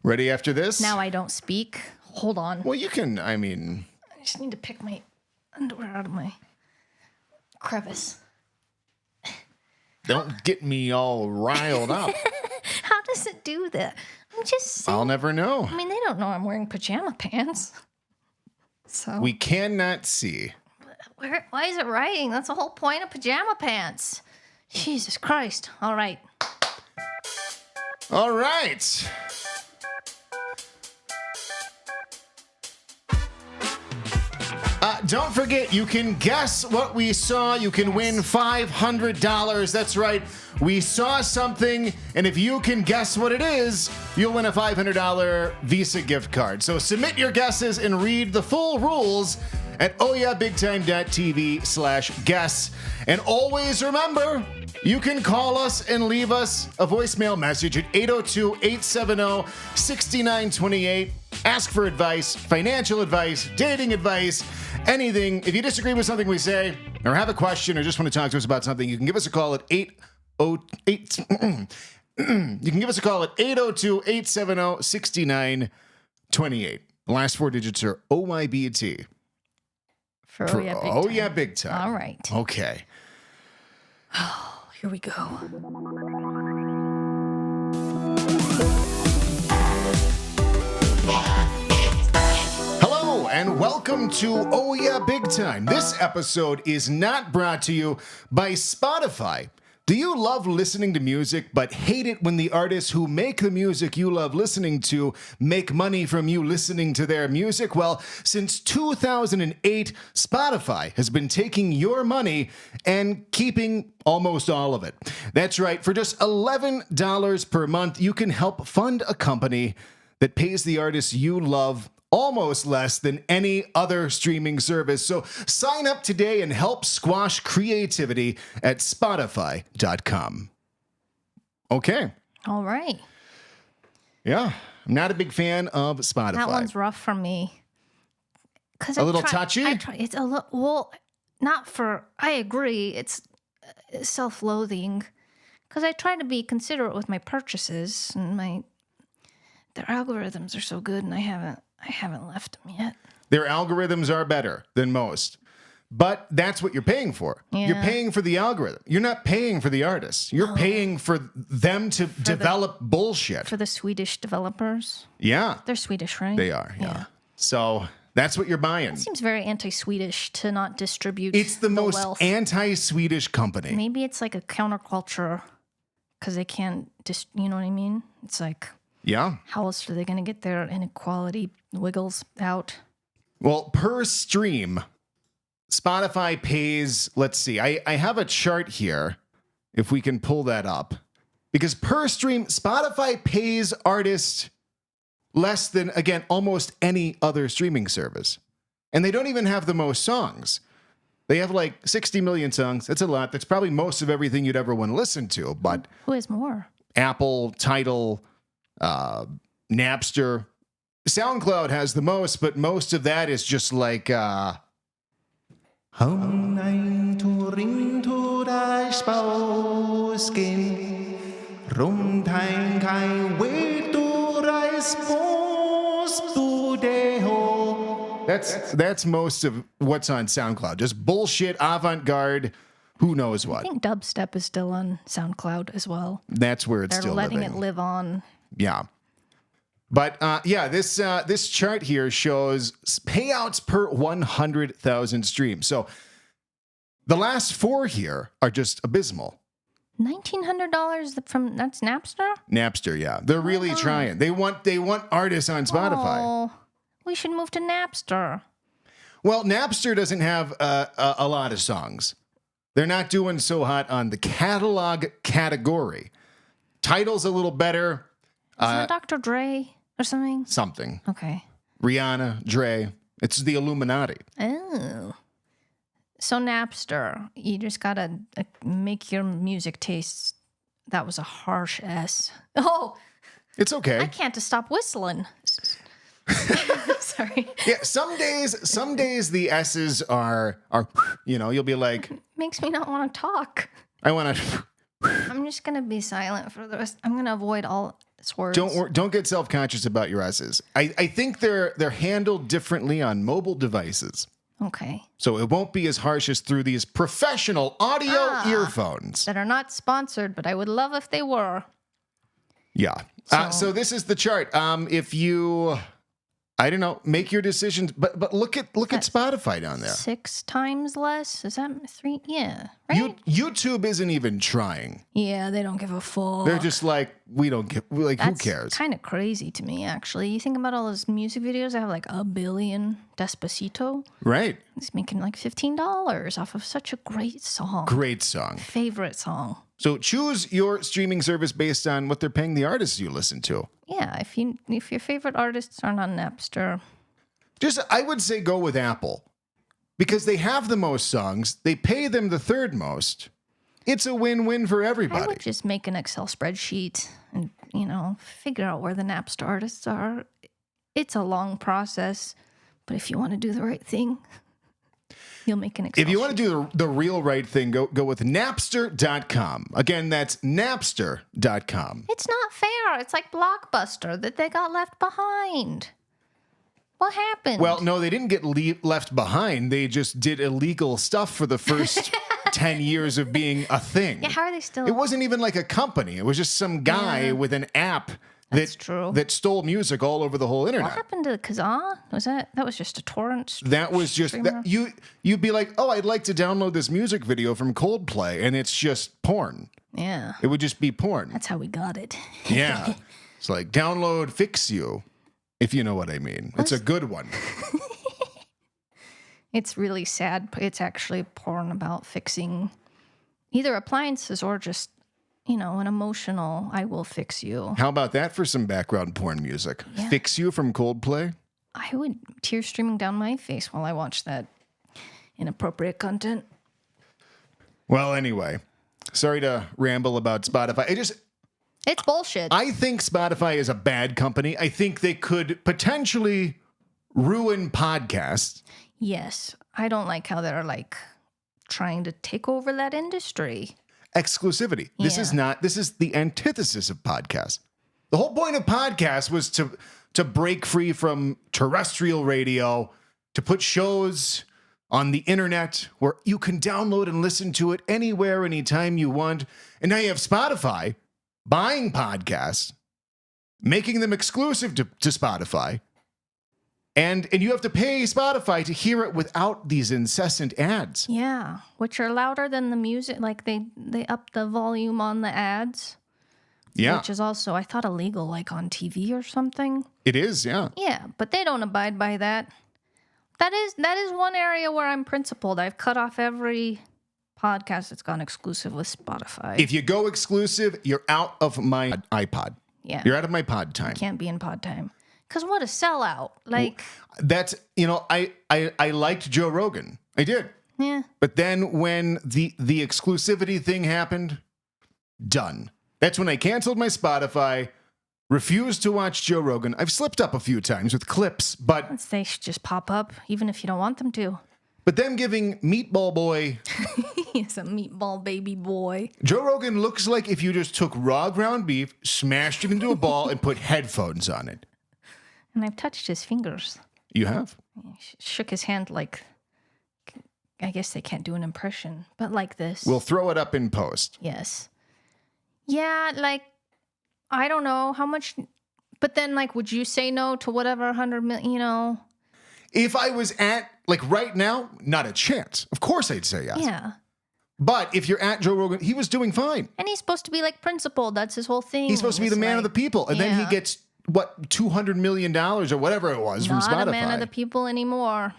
Ready after this? Now I don't speak. Hold on. Well, you can, I just need to pick my underwear out of my crevice. Don't get me all riled up. How does it do that? I'm just saying. I'll never know. I mean, they don't know I'm wearing pajama pants. So We cannot see. why is it writing? That's the whole point of pajama pants. Jesus Christ. All right. All right. Don't forget, you can guess what we saw. You can win $500. That's right. We saw something, and if you can guess what it is, you'll win a $500 Visa gift card. So submit your guesses and read the full rules at ohyeahbigtime.tv/guess. And always remember, you can call us and leave us a voicemail message at 802-870-6928. Ask for advice, financial advice, dating advice, anything. If you disagree with something we say, or have a question, or just want to talk to us about something, you can give us a call at 802-870-6928. The last four digits are OYBT. For Oh Yeah Big Time. Oh Yeah Big Time. All right. Okay. Oh, here we go. Hello and welcome to Oh Yeah Big Time. This episode is not brought to you by Spotify. Do you love listening to music but hate it when the artists who make the music you love listening to make money from you listening to their music? Well, since 2008, Spotify has been taking your money and keeping almost all of it. That's right. For just $11 per month, you can help fund a company that pays the artists you love almost less than any other streaming service. So sign up today and help squash creativity at Spotify.com. Okay. All right. Yeah. I'm not a big fan of Spotify. That one's rough for me. A little touchy? It's a little, well, not for, I agree, it's self-loathing. Because I try to be considerate with my purchases, and their algorithms are so good, and I haven't left them yet. Their algorithms are better than most. But that's what you're paying for. Yeah. You're paying for the algorithm. You're not paying for the artists. You're paying for them to develop bullshit. For the Swedish developers. Yeah. They're Swedish, right? They are, yeah. So that's what you're buying. It seems very anti-Swedish to not distribute It's the most wealth. anti-Swedish company. Maybe it's like a counterculture because they can't you know what I mean? It's like, Yeah. how else are they going to get their inequality wiggles out? Well, per stream, Spotify pays, let's see, I have a chart here, if we can pull that up. Because per stream, Spotify pays artists less than, again, almost any other streaming service. And they don't even have the most songs. They have like 60 million songs. That's a lot. That's probably most of everything you'd ever want to listen to. But Who has more? Apple, Tidal, Napster. SoundCloud has the most, but most of that is just like that's most of what's on SoundCloud. Just bullshit, avant-garde, who knows what. I think dubstep is still on SoundCloud as well. That's where it's They're still letting living. it live on. Yeah. But this chart here shows payouts per 100,000 streams. So the last four here are just abysmal. $1,900 from that's Napster? Napster, yeah. They're really trying. They want artists on Spotify. Oh, we should move to Napster. Well, Napster doesn't have a lot of songs. They're not doing so hot on the catalog category. Tidal's a little better. Isn't it Dr. Dre or something? Something. Okay. Rihanna, Dre. It's the Illuminati. Oh. So Napster, you just gotta make your music taste. That was a harsh S. Oh, It's okay. I can't just stop whistling. Sorry. Yeah, some days the S's are you'll be like, Makes me not want to talk. I want to. I'm just gonna be silent for the rest. I'm gonna avoid all Swords. Don't get self-conscious about your S's. I think they're handled differently on mobile devices. Okay. So it won't be as harsh as through these professional audio earphones. That are not sponsored, but I would love if they were. Yeah. So this is the chart. If you, I don't know, make your decisions, but look at Spotify down there. 6 times less? Is that 3? Yeah. Right? YouTube isn't even trying. Yeah, they don't give a fuck. They're just like, who cares? That's kind of crazy to me, actually. You think about all those music videos that have like 1 billion. Despacito. Right. He's making like $15 off of such a great song. Great song. Favorite song. So choose your streaming service based on what they're paying the artists you listen to. Yeah, if your favorite artists aren't on Napster. I would say go with Apple. Because they have the most songs, they pay them the third most. It's a win-win for everybody. I would just make an Excel spreadsheet and, figure out where the Napster artists are. It's a long process, but if you want to do the right thing, you'll make an Excel If you want sheet. to do the real right thing, go with Napster.com. Again, that's Napster.com. It's not fair. It's like Blockbuster that they got left behind. What happened? Well, no, they didn't get left behind. They just did illegal stuff for the first 10 years of being a thing. Yeah, how are they still? It wasn't even like a company. It was just some guy with an app That's true. that stole music all over the whole internet. What happened to Kazaa? That was just a torrent? That was just streamer? you'd be like, oh, I'd like to download this music video from Coldplay, and it's just porn. Yeah. It would just be porn. That's how we got it. Yeah. It's like download Fix You, if you know what I mean. It's a good one. It's really sad. It's actually porn about fixing either appliances or just, an emotional, I will fix you. How about that for some background porn music? Yeah. Fix You from Coldplay? I would tears streaming down my face while I watch that inappropriate content. Well, anyway, sorry to ramble about Spotify. It's bullshit. I think Spotify is a bad company. I think they could potentially ruin podcasts. Yes. I don't like how they're trying to take over that industry. Exclusivity. This is the antithesis of podcasts. The whole point of podcasts was to break free from terrestrial radio, to put shows on the internet where you can download and listen to it anywhere, anytime you want. And now you have Spotify buying podcasts, making them exclusive to Spotify. And you have to pay Spotify to hear it without these incessant ads. Yeah, which are louder than the music. They up the volume on the ads. Yeah. Which is also, I thought, illegal, on TV or something. It is, yeah. Yeah, but they don't abide by that. That is one area where I'm principled. I've cut off every podcast that's gone exclusive with Spotify. If you go exclusive, you're out of my iPod. Yeah. You're out of my pod time. Can't be in pod time. Because what a sellout. That's, I liked Joe Rogan. I did. Yeah. But then when the exclusivity thing happened, done. That's when I canceled my Spotify, refused to watch Joe Rogan. I've slipped up a few times with clips, but They should just pop up, even if you don't want them to. them giving Meatball Boy, He's a meatball baby boy. Joe Rogan looks like if you just took raw ground beef, smashed it into a ball, and put headphones on it. And I've touched his fingers. You have? Shook his hand I guess they can't do an impression, but like this. We'll throw it up in post. Yes. Yeah, I don't know how much, but then would you say no to whatever 100 million, If I was at, right now, not a chance. Of course I'd say yes. Yeah. But if you're at Joe Rogan, he was doing fine. And he's supposed to be principled. That's his whole thing. He's supposed to be the man of the people. And then he Yeah. gets, $200 million or whatever it was from Spotify. Not a man of the people anymore.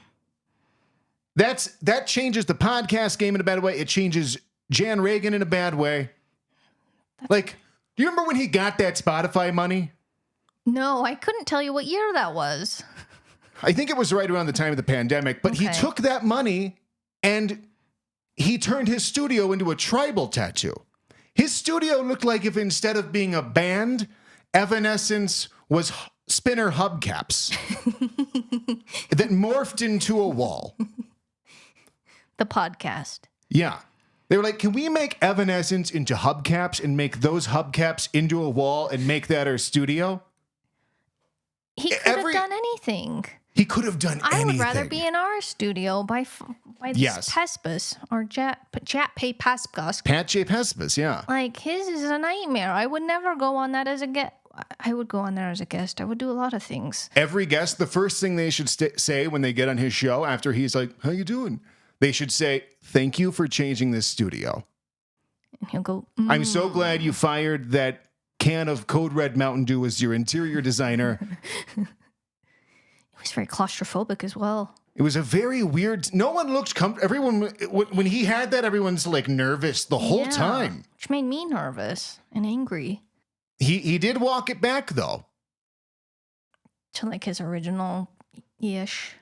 That changes the podcast game in a bad way. It changes Jan Reagan in a bad way. Do you remember when he got that Spotify money? No, I couldn't tell you what year that was. I think it was right around the time of the pandemic, but he Okay. took that money and he turned his studio into a tribal tattoo. His studio looked like if instead of being a band, Evanescence was spinner hubcaps that morphed into a wall. The podcast. Yeah. They were like, can we make Evanescence into hubcaps and make those hubcaps into a wall and make that our studio? He could have done anything. He could have done anything. I would rather be in our studio by this Pespus or Pat J. Pespus, yeah. Like, his is a nightmare. I would never go on that as a guest. I would go on there as a guest. I would do a lot of things. Every guest, the first thing they should say when they get on his show after he's like, how you doing? They should say, thank you for changing this studio. And he'll go, I'm so glad you fired that can of Code Red Mountain Dew as your interior designer. It was very claustrophobic as well. It was a very weird... No one looked comfortable. Everyone... When he had that, everyone's like nervous the whole time. Which made me nervous and angry. He did walk it back, though. To like his original-ish.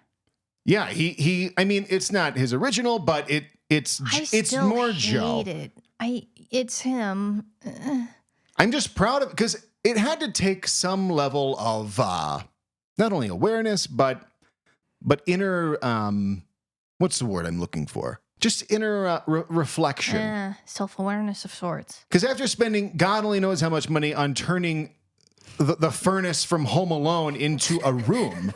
Yeah, he I mean, it's not his original, but it's more Joe. It's him. I'm just proud of, because it had to take some level of not only awareness, but inner what's the word I'm looking for? Just inner reflection. Self-awareness of sorts. Because after spending God only knows how much money on turning the furnace from Home Alone into a room,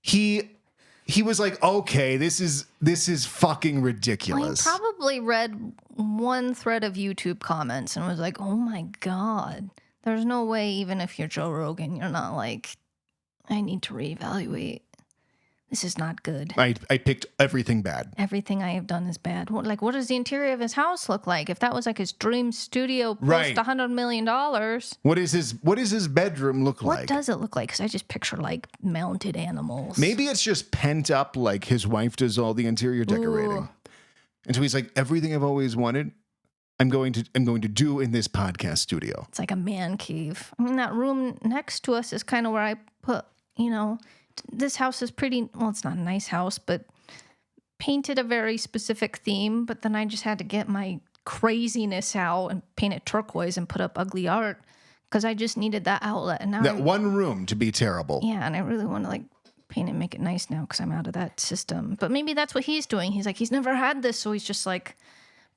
he was like, okay, this is fucking ridiculous. Well, he probably read one thread of YouTube comments and was like, oh my God, there's no way, even if you're Joe Rogan, you're not like, I need to reevaluate. This is not good. I picked everything bad. Everything I have done is bad. What does the interior of his house look like? If that was like his dream studio, right, post $100 million. What is his bedroom look like? What does it look like? Because I just picture like mounted animals. Maybe it's just pent up, like his wife does all the interior decorating. Ooh. And so he's like, everything I've always wanted, I'm going to do in this podcast studio. It's like a man cave. I mean, that room next to us is kind of where I put, this house is pretty, well, it's not a nice house, but painted a very specific theme. But then I just had to get my craziness out and paint it turquoise and put up ugly art because I just needed that outlet. And now that one room to be terrible. Yeah, and I really want to like paint and make it nice now because I'm out of that system. But maybe that's what he's doing. He's like, he's never had this, so he's just like,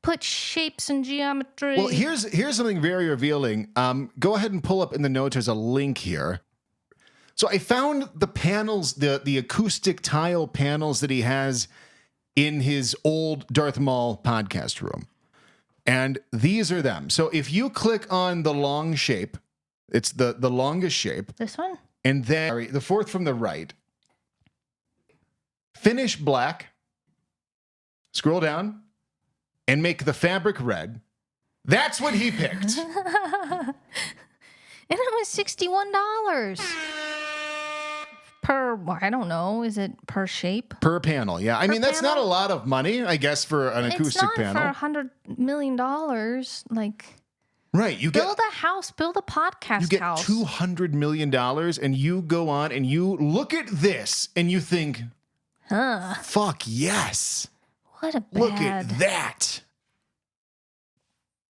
put shapes and geometry. Well, here's something very revealing. Go ahead and pull up in the notes. There's a link here. So I found the panels, the acoustic tile panels that he has in his old Darth Maul podcast room. And these are them. So if you click on the long shape, it's the longest shape. This one? And then the fourth from the right. Finish black. Scroll down and make the fabric red. That's what he picked. And it was $61. Per, I don't know, is it per shape? Per panel, yeah. I mean, that's not a lot of money, I guess, for an acoustic panel. It's not for $100 million. Like, right, build a house, build a podcast house. You get $200 million, and you go on and you look at this, and you think, fuck yes. What a bad... Look at that.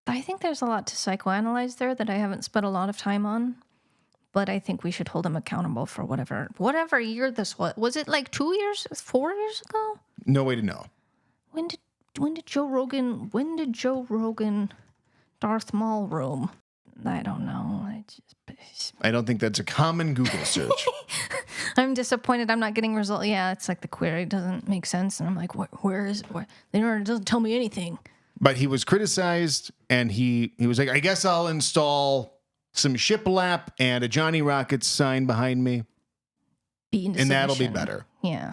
I think there's a lot to psychoanalyze there that I haven't spent a lot of time on. But I think we should hold him accountable for whatever year this was. Was it like 4 years ago? No way to know. When did Joe Rogan Darth Maul room? I don't know. I don't think that's a common Google search. I'm disappointed I'm not getting results. Yeah, it's like the query doesn't make sense. And I'm like, where? It doesn't tell me anything. But he was criticized, and he was like, I guess I'll install some shiplap and a Johnny Rockets sign behind me. And that'll be better. Yeah.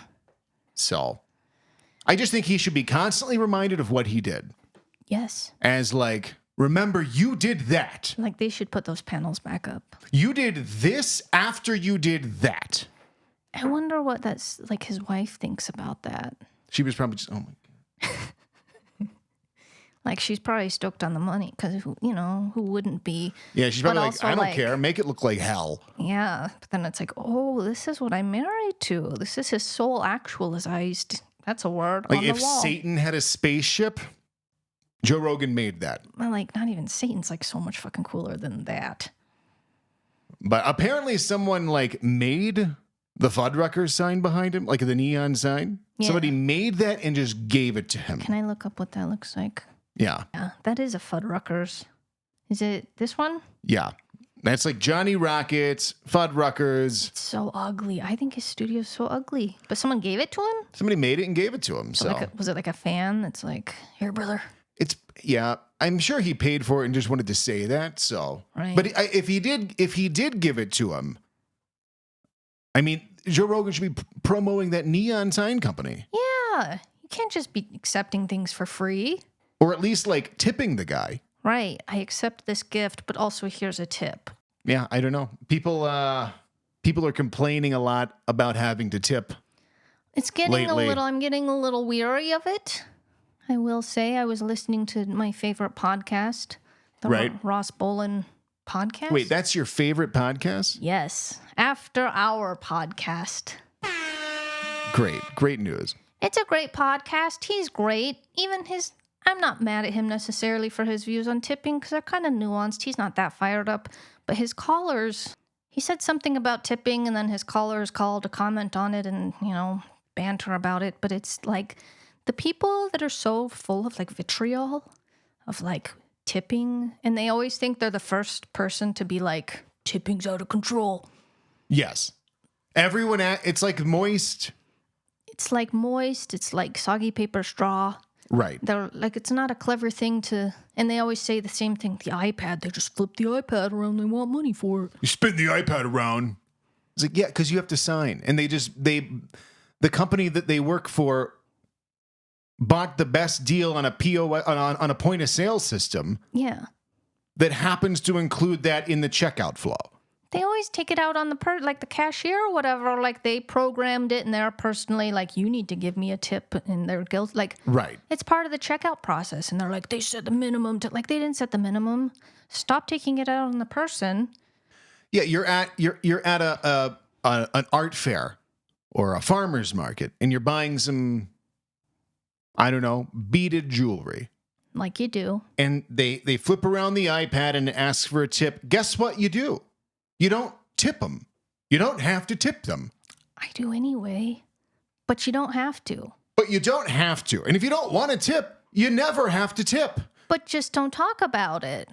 So I just think he should be constantly reminded of what he did. Yes. As like, remember, you did that. Like they should put those panels back up. You did this after you did that. I wonder what that's like his wife thinks about that. She was probably just, oh my God. Like, she's probably stoked on the money because, who wouldn't be? Yeah, she's probably like, I don't care. Make it look like hell. Yeah, but then it's like, oh, this is what I'm married to. This is his soul actualized. That's a word like on the wall. Like, if Satan had a spaceship, Joe Rogan made that. Well, like, not even Satan's, like, so much fucking cooler than that. But apparently someone, like, made The Fuddruckers sign behind him, like the neon sign. Yeah. Somebody made that and just gave it to him. Can I look up what that looks like? Yeah. Yeah, that is a Fuddruckers. Is it this one? Yeah. That's like Johnny Rockets, Fuddruckers. It's so ugly. I think his studio's so ugly. But someone gave it to him? Somebody made it and gave it to him. So Was it like a fan that's like, here, brother? yeah, I'm sure he paid for it and just wanted to say that. So, Right. But if he did give it to him, I mean, Joe Rogan should be promoting that neon sign company. Yeah. You can't just be accepting things for free. Or at least like tipping the guy. Right. I accept this gift, but also here's a tip. Yeah, I don't know. People are complaining a lot about having to tip. It's getting Lately. I'm getting a little weary of it. I will say I was listening to my favorite podcast, the Right. Ross Bolin podcast. Wait, that's your favorite podcast? Yes. After Our podcast. Great news. It's a great podcast. He's great. I'm not mad at him necessarily for his views on tipping because they're kind of nuanced. He's not that fired up. But his callers, he said something about tipping and then his callers called to comment on it and, banter about it. But it's like the people that are so full of like vitriol of like tipping, and they always think they're the first person to be like, tipping's out of control. Yes. It's like moist. It's like moist. It's like soggy paper straw. Right. They're like, it's not a clever thing to, and they always say the same thing. The iPad, they just flip the iPad around. They want money for it. You spin the iPad around. It's like, yeah, because you have to sign. And the company that they work for bought the best deal on a on a point of sale system. Yeah. That happens to include that in the checkout flow. They always take it out on the cashier or whatever. Like they programmed it and they're personally like, you need to give me a tip, and they're guilty. Like, right. It's part of the checkout process. And they're like, they set the minimum they didn't set the minimum. Stop taking it out on the person. Yeah. You're at an art fair or a farmer's market and you're buying some, I don't know, beaded jewelry. Like you do. And they flip around the iPad and ask for a tip. Guess what you do? You don't tip them. You don't have to tip them. I do anyway. But you don't have to. But you don't have to. And if you don't want to tip, you never have to tip. But just don't talk about it.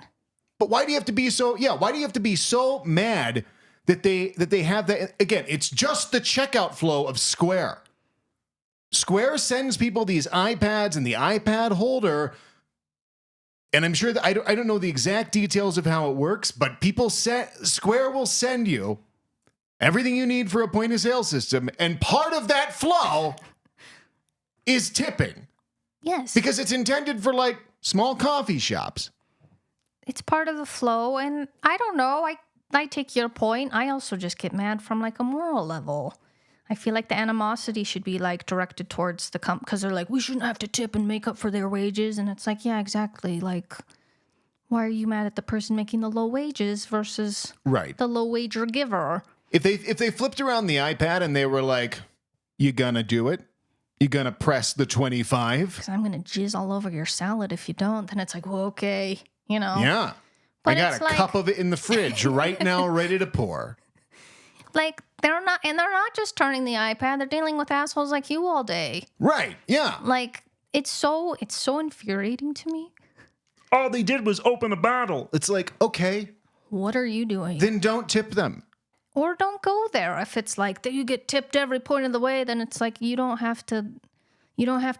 But why do you have to be so, why do you have to be so mad that they have that? Again, it's just the checkout flow of Square. Square sends people these iPads and the iPad holder. And I'm sure that I don't know the exact details of how it works, but Square will send you everything you need for a point of sale system. And part of that flow is tipping. Yes. Because it's intended for like small coffee shops. It's part of the flow. And I don't know. I take your point. I also just get mad from like a moral level. I feel like the animosity should be like directed towards the because they're like, we shouldn't have to tip and make up for their wages. And it's like, yeah, exactly. Like, why are you mad at the person making the low wages versus the low wager giver? If they flipped around the iPad and they were like, you gonna do it? You gonna press the 25? Because I'm gonna jizz all over your salad if you don't. Then it's like, well, okay, Yeah. But I got a cup of it in the fridge right now, ready to pour. Like, they're not just turning the iPad. They're dealing with assholes like you all day. Right, yeah. Like, it's so infuriating to me. All they did was open a bottle. It's like, okay. What are you doing? Then don't tip them. Or don't go there. If it's like that you get tipped every point of the way, then it's like you don't have to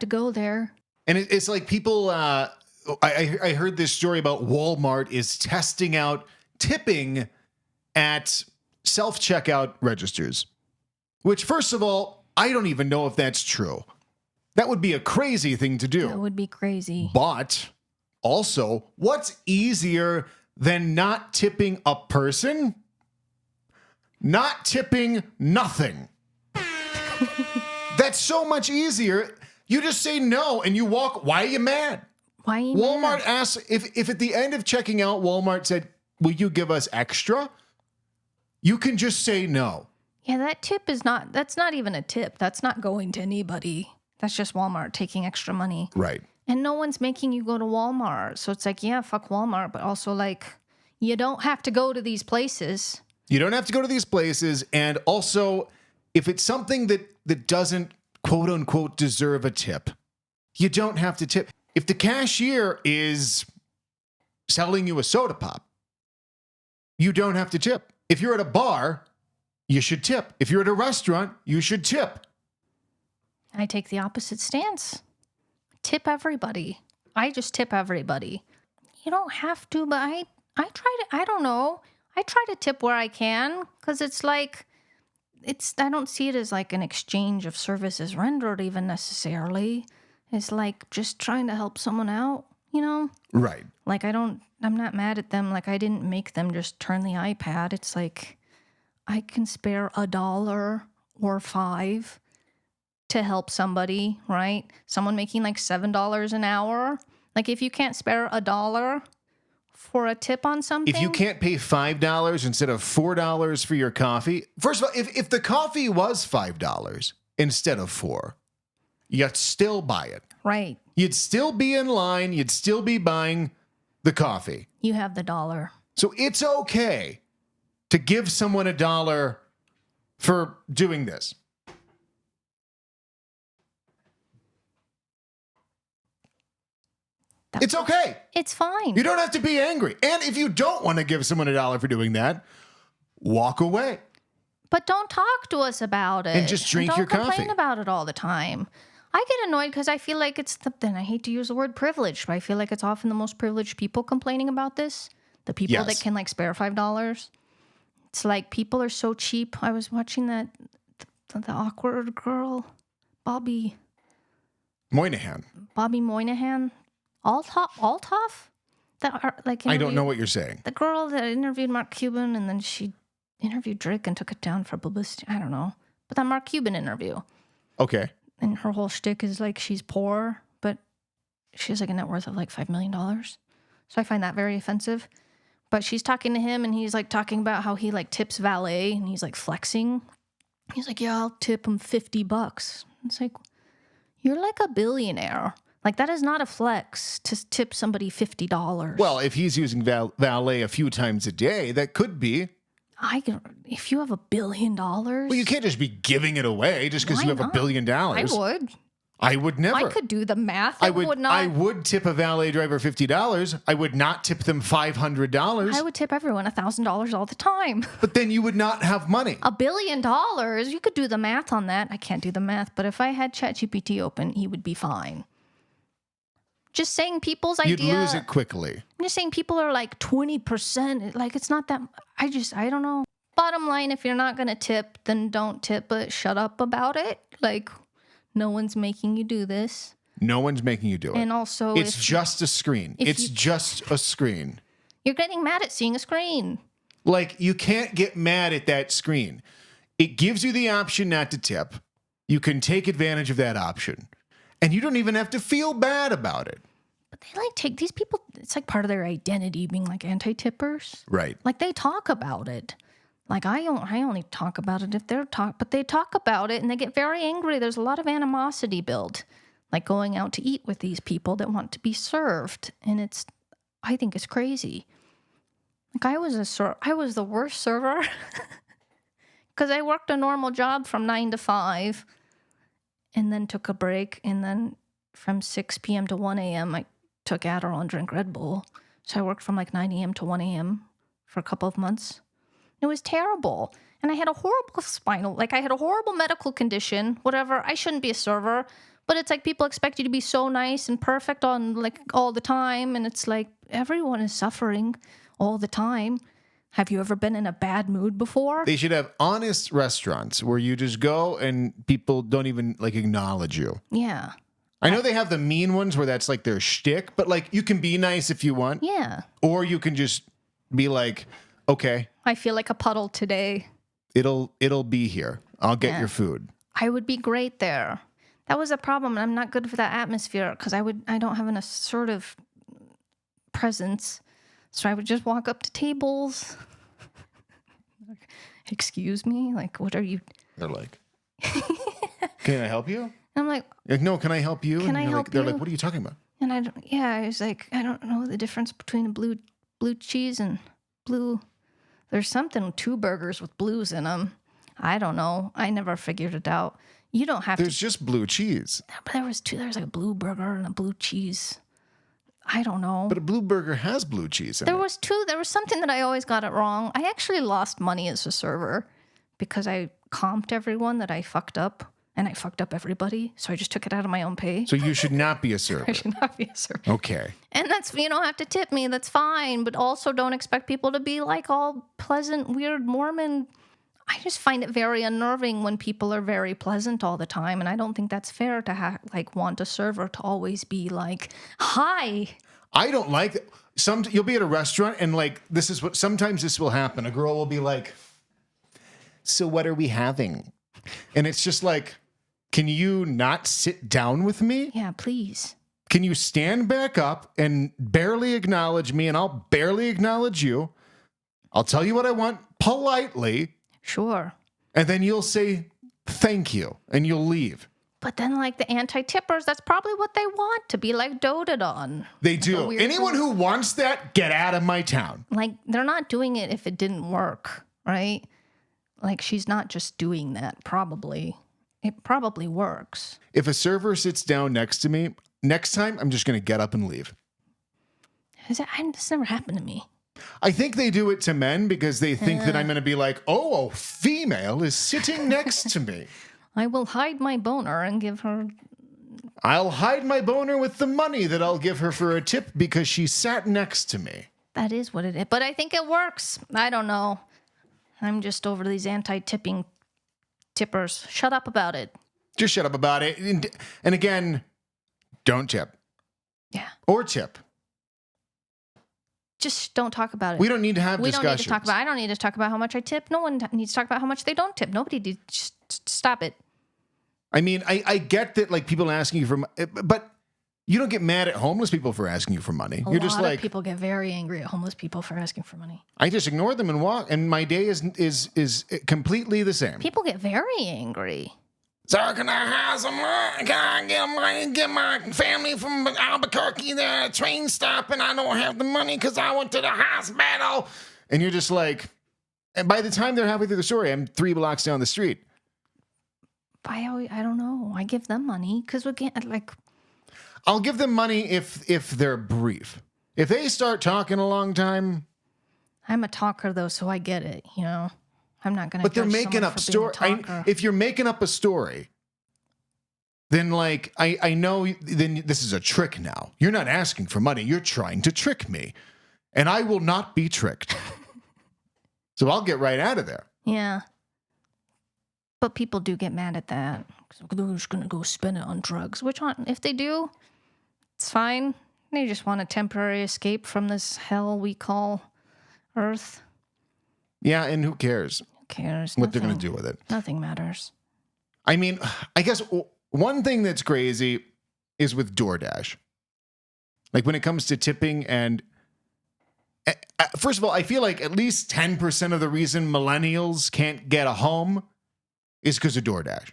go there. And it's like people, I heard this story about Walmart is testing out tipping at self-checkout registers, which, first of all, I don't even know if that's true. That would be a crazy thing to do. That would be crazy. But also, what's easier than not tipping a person? Not tipping nothing. That's so much easier. You just say no and you walk. Why are you mad? Why are you Walmart mad? asks, if at the end of checking out, Walmart said, will you give us extra? You can just say no. Yeah, that's not even a tip. That's not going to anybody. That's just Walmart taking extra money. Right. And no one's making you go to Walmart. So it's like, yeah, fuck Walmart. But also like, you don't have to go to these places. You don't have to go to these places. And also, If it's something that doesn't, quote unquote, deserve a tip, you don't have to tip. If the cashier is selling you a soda pop, you don't have to tip. If you're at a bar, you should tip. If you're at a restaurant, you should tip. I take the opposite stance. Tip everybody. I just tip everybody. You don't have to, but I try to, I don't know. I try to tip where I can because it's like, I don't see it as like an exchange of services rendered even necessarily. It's like just trying to help someone out, you know? Right. Like I'm not mad at them. Like I didn't make them just turn the iPad. It's like I can spare $1 or $5 to help somebody, right? Someone making like $7 an hour. Like if you can't spare $1 for a tip on something. If you can't pay $5 instead of $4 for your coffee, first of all, if the coffee was $5 instead of $4, you'd still buy it. Right. You'd still be in line. You'd still be buying the coffee. You have the $1. So it's okay to give someone $1 for doing this. It's okay. It's fine. You don't have to be angry. And if you don't want to give someone $1 for doing that, walk away. But don't talk to us about it. And just drink your coffee. Don't complain about it all the time. I get annoyed because I feel like then I hate to use the word privileged, but I feel like it's often the most privileged people complaining about this. The people that can like spare $5. It's like people are so cheap. I was watching the awkward girl, Bobby Moynihan. Althoff? I don't know what you're saying. The girl that interviewed Mark Cuban and then she interviewed Drake and took it down for publicity. I don't know. But that Mark Cuban interview. Okay. And her whole shtick is like she's poor, but she has like a net worth of like $5 million. So I find that very offensive. But she's talking to him and he's like talking about how he like tips valet and he's like flexing. He's like, yeah, I'll tip him $50. It's like, you're like a billionaire. Like, that is not a flex to tip somebody $50. Well, if he's using valet a few times a day, that could be. If you have $1 billion. Well, you can't just be giving it away just because you have $1 billion. I would. I would never. I could do the math. I would tip a valet driver $50. I would not tip them $500. I would tip everyone $1,000 all the time. But then you would not have money. $1 billion. You could do the math on that. I can't do the math, but if I had ChatGPT open, he would be fine. Just saying people's idea. You'd lose it quickly. I'm just saying people are like 20%. Like, it's not that. I don't know. Bottom line, if you're not going to tip, then don't tip, but shut up about it. Like, no one's making you do this. No one's making you do it. And also, it's just a screen. It's just a screen. You're getting mad at seeing a screen. Like, you can't get mad at that screen. It gives you the option not to tip. You can take advantage of that option. And you don't even have to feel bad about it. But they like take these people, it's like part of their identity being like anti-tippers. Right. Like they talk about it. Like I only talk about it if but they talk about it and they get very angry. There's a lot of animosity built. Like going out to eat with these people that want to be served. And I think it's crazy. Like I was the worst server. Because I worked a normal job from 9 to 5. And then took a break, and then from 6 p.m. to 1 a.m., I took Adderall and drank Red Bull. So I worked from like 9 a.m. to 1 a.m. for a couple of months. It was terrible. And I had a horrible medical condition, whatever. I shouldn't be a server, but it's like people expect you to be so nice and perfect on like all the time. And it's like everyone is suffering all the time. Have you ever been in a bad mood before? They should have honest restaurants where you just go and people don't even like acknowledge you. Yeah. I know they have the mean ones where that's like their shtick, but like you can be nice if you want. Yeah. Or you can just be like, okay. I feel like a puddle today. It'll be here. I'll get your food. I would be great there. That was a problem. I'm not good for that atmosphere because I don't have an assertive presence. So I would just walk up to tables. Excuse me? Like, what are you? They're like, can I help you? And I'm like, no, can I help you? Can I help They're you? like, what are you talking about? And I was like, I don't know the difference between a blue cheese and blue. There's something with 2 burgers with blues in them. I don't know. I never figured it out. You don't have There's just blue cheese. But there was two. There was like a blue burger and a blue cheese. I don't know. But a blue burger has blue cheese in it. There was two. There was something that I always got it wrong. I actually lost money as a server because I comped everyone that I fucked up. And I fucked up everybody. So I just took it out of my own pay. So you should not be a server. I should not be a server. Okay. And that's, you don't have to tip me. That's fine. But also don't expect people to be like all pleasant, weird Mormon. I just find it very unnerving when people are very pleasant all the time. And I don't think that's fair to want a server to always be like, hi. I don't like it. You'll be at a restaurant and sometimes this will happen. A girl will be like, so what are we having? And it's just like, can you not sit down with me? Yeah, please. Can you stand back up and barely acknowledge me and I'll barely acknowledge you? I'll tell you what I want politely. Sure. And then you'll say, thank you, and you'll leave. But then, the anti-tippers, that's probably what they want, to be, doted on. They do. Anyone who wants that, get out of my town. They're not doing it if it didn't work, right? She's not just doing that, probably. It probably works. If a server sits down next to me, next time, I'm just going to get up and leave. This never happened to me. I think they do it to men because they think that I'm going to be like, oh, a female is sitting next to me. I will hide my boner and give her... I'll hide my boner with the money that I'll give her for a tip because she sat next to me. That is what it is. But I think it works. I don't know. I'm just over these anti-tipping tippers. Shut up about it. Just shut up about it. And again, don't tip. Yeah. Or tip. Just don't talk about it. We don't need to have discussions. We don't need to talk about I don't need to talk about how much I tip. No one needs to talk about how much they don't tip. Nobody needs. Just stop it. I mean, I get that people asking you for but you don't get mad at homeless people for asking you for money. You're just like... A lot of people get very angry at homeless people for asking for money. I just ignore them and walk, and my day is completely the same. People get very angry. So can I have some money? Can I get money? Get my family from Albuquerque there at a train stop, and I don't have the money because I went to the hospital. And you're just like... And by the time they're halfway through the story, I'm 3 blocks down the street. I don't know. I give them money because we can't, I'll give them money if they're brief. If they start talking a long time... I'm a talker, though, so I get it, you know? I'm not going to But they're making up story. If you're making up a story, then, I know then this is a trick now. You're not asking for money. You're trying to trick me. And I will not be tricked. So I'll get right out of there. Yeah. But people do get mad at that. They're just going to go spend it on drugs. If they do, it's fine. They just want a temporary escape from this hell we call Earth. Yeah, and who cares? Who cares? What they're going to do with it. Nothing matters. I mean, I guess one thing that's crazy is with DoorDash. When it comes to tipping and... First of all, I feel like at least 10% of the reason millennials can't get a home is because of DoorDash.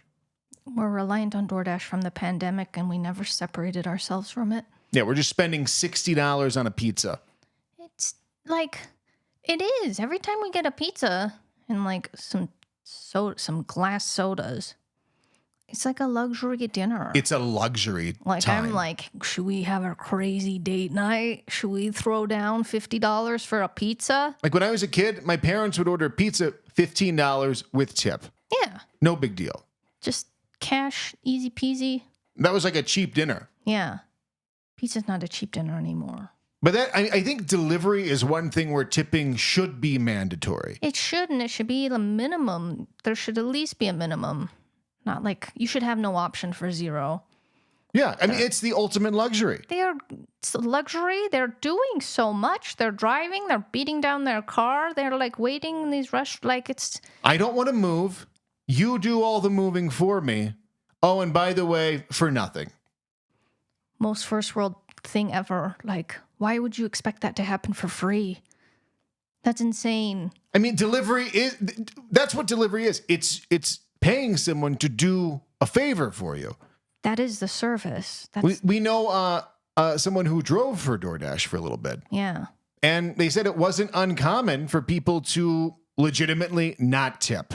We're reliant on DoorDash from the pandemic, and we never separated ourselves from it. Yeah, we're just spending $60 on a pizza. It's it is. Every time we get a pizza and some glass sodas, it's like a luxury dinner. It's a luxury time. I'm should we have a crazy date night? Should we throw down $50 for a pizza? When I was a kid, my parents would order pizza $15 with tip. Yeah. No big deal. Just cash, easy peasy. That was like a cheap dinner. Yeah. Pizza's not a cheap dinner anymore. But I think delivery is one thing where tipping should be mandatory. It should, and it should be the minimum. There should at least be a minimum. Not you should have no option for zero. Yeah, I mean, it's the ultimate luxury. It's luxury. They're doing so much. They're driving. They're beating down their car. They're waiting in these it's... I don't want to move. You do all the moving for me. Oh, and by the way, for nothing. Most first world thing ever. Why would you expect that to happen for free? That's insane. I mean, that's what delivery is. It's paying someone to do a favor for you. That is the service. We know someone who drove for DoorDash for a little bit. Yeah. And they said it wasn't uncommon for people to legitimately not tip.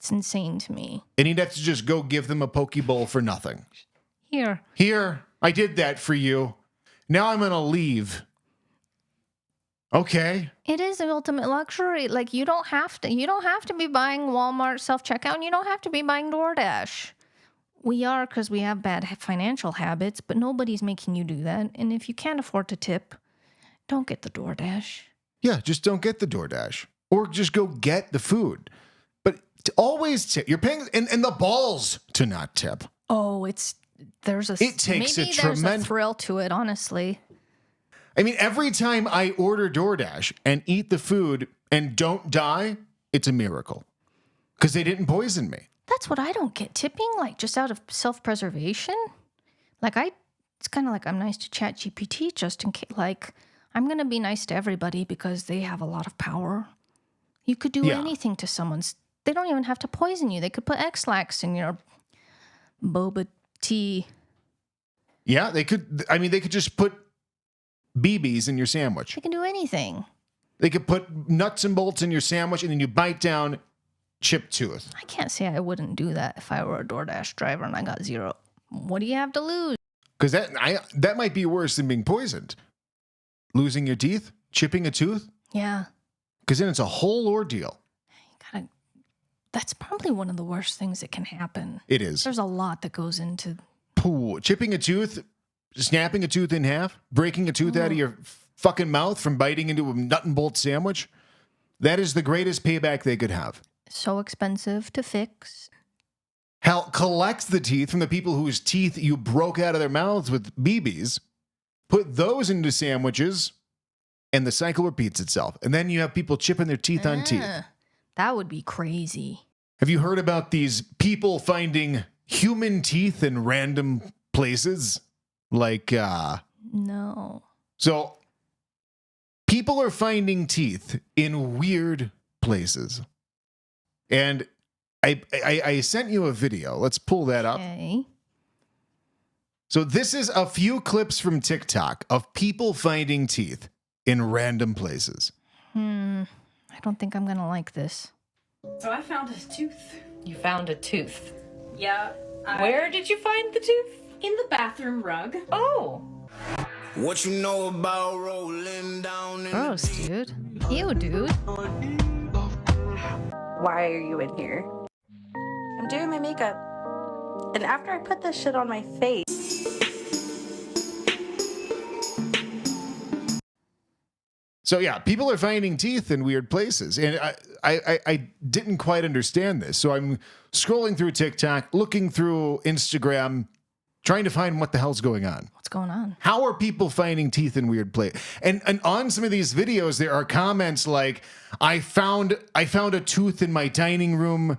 It's insane to me. And he'd have to just go give them a poke bowl for nothing. Here, I did that for you. Now I'm going to leave. Okay. it is the ultimate luxury. Like you don't have to be buying Walmart self-checkout, and you don't have to be buying DoorDash. We are, because we have bad financial habits, but nobody's making you do that. And if you can't afford to tip, don't get the DoorDash. Yeah, just don't get the DoorDash. Or just go get the food. But always tip. You're paying, and the balls to not tip. Oh, it takes a there's a thrill to it, honestly. I mean, every time I order DoorDash and eat the food and don't die, it's a miracle. Because they didn't poison me. That's what I don't get. Tipping, like, just out of self-preservation? Like, it's kind of like I'm nice to ChatGPT just in case. Like, I'm going to be nice to everybody because they have a lot of power. You could do anything to someone's. They don't even have to poison you. They could put X-Lax in your boba tea. Yeah, they could. I mean, they could just put BBs in your sandwich. They can do anything. They could put nuts and bolts in your sandwich, and then you bite down, chipped tooth. I can't say I wouldn't do that if I were a DoorDash driver and I got zero. What do you have to lose? Because that might be worse than being poisoned. Losing your teeth, chipping a tooth. Yeah. Because then it's a whole ordeal. That's probably one of the worst things that can happen. It is. There's a lot that goes into... Chipping a tooth, snapping a tooth in half, breaking a tooth out of your fucking mouth from biting into a nut and bolt sandwich. That is the greatest payback they could have. So expensive to fix. Hell, collect the teeth from the people whose teeth you broke out of their mouths with BBs, put those into sandwiches, and the cycle repeats itself. And then you have people chipping their teeth on teeth. That would be crazy. Have you heard about these people finding human teeth in random places? Like, No. So, people are finding teeth in weird places. And I sent you a video. Let's pull that up. Okay. So this is a few clips from TikTok of people finding teeth in random places. I don't think I'm going to like this. So I found a tooth. You found a tooth. Yeah. Where did you find the tooth? In the bathroom rug. Oh. What you know about rolling down in Gross, dude. Ew, dude. Why are you in here? I'm doing my makeup. And after I put this shit on my face. So yeah, people are finding teeth in weird places. And I didn't quite understand this. So I'm scrolling through TikTok, looking through Instagram, trying to find what the hell's going on. What's going on? How are people finding teeth in weird places? And on some of these videos, there are comments like, I found a tooth in my dining room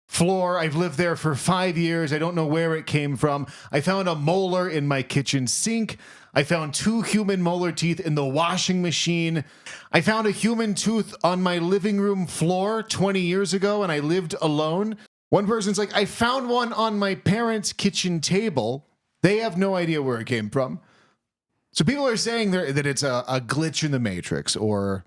floor. I've lived there for 5 years. I don't know where it came from. I found a molar in my kitchen sink. I found 2 human molar teeth in the washing machine. I found a human tooth on my living room floor 20 years ago, and I lived alone. One person's like, I found one on my parents' kitchen table. They have no idea where it came from. So people are saying that it's a glitch in the Matrix, or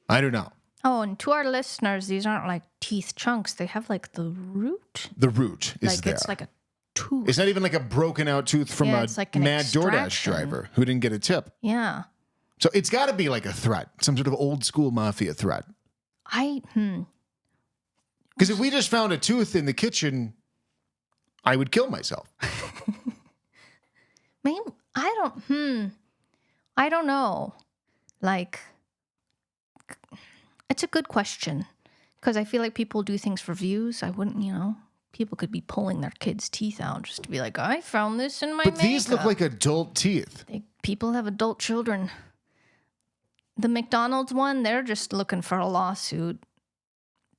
I don't know. Oh, and to our listeners, these aren't like teeth chunks. They have like the root. The root is like there. It's like a tooth. It's not even like a broken out tooth from a it's like an mad DoorDash extraction. driver who didn't get a tip. Yeah. So it's got to be like a threat, some sort of old school mafia threat. Because if we just found a tooth in the kitchen, I would kill myself. Maybe I don't know. Like, it's a good question because I feel like people do things for views. I wouldn't, people could be pulling their kids' teeth out just to be like, I found this in my But makeup. these look like adult teeth. People have adult children. The McDonald's one, they're just looking for a lawsuit.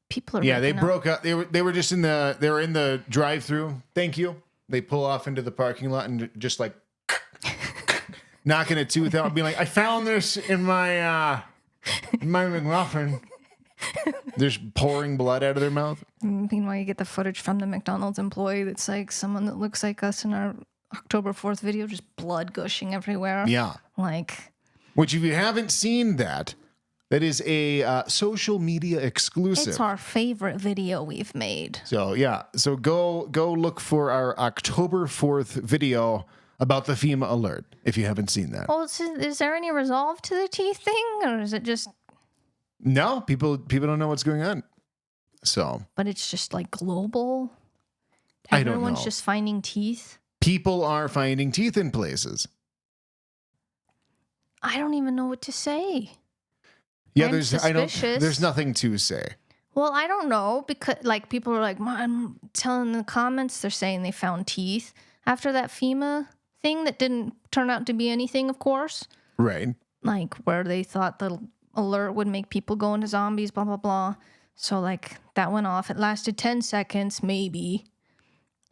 People are they broke up. They were just in the drive-through. Thank you. They pull off into the parking lot and just like knocking a tooth out and being like, I found this in my McMuffin. They're just pouring blood out of their mouth. Meanwhile, you get the footage from the McDonald's employee that's like someone that looks like us in our October 4th video, just blood gushing everywhere. Yeah. Like, which if you haven't seen that, That is a social media exclusive. It's our favorite video we've made. So yeah, so go look for our October 4th video about the FEMA alert if you haven't seen that. Well, is there any resolve to the teeth thing, or is it just? No, people don't know what's going on. So, But it's just like global. I don't Everyone's know. just finding teeth. People are finding teeth in places. I don't even know what to say. Yeah, I'm suspicious. there's nothing to say. Well, I don't know because like people are like, I'm telling in the comments they're saying they found teeth after that FEMA thing that didn't turn out to be anything, of course. Right. Like where they thought the alert would make people go into zombies, blah blah blah. So like that went off. It lasted 10 seconds, maybe,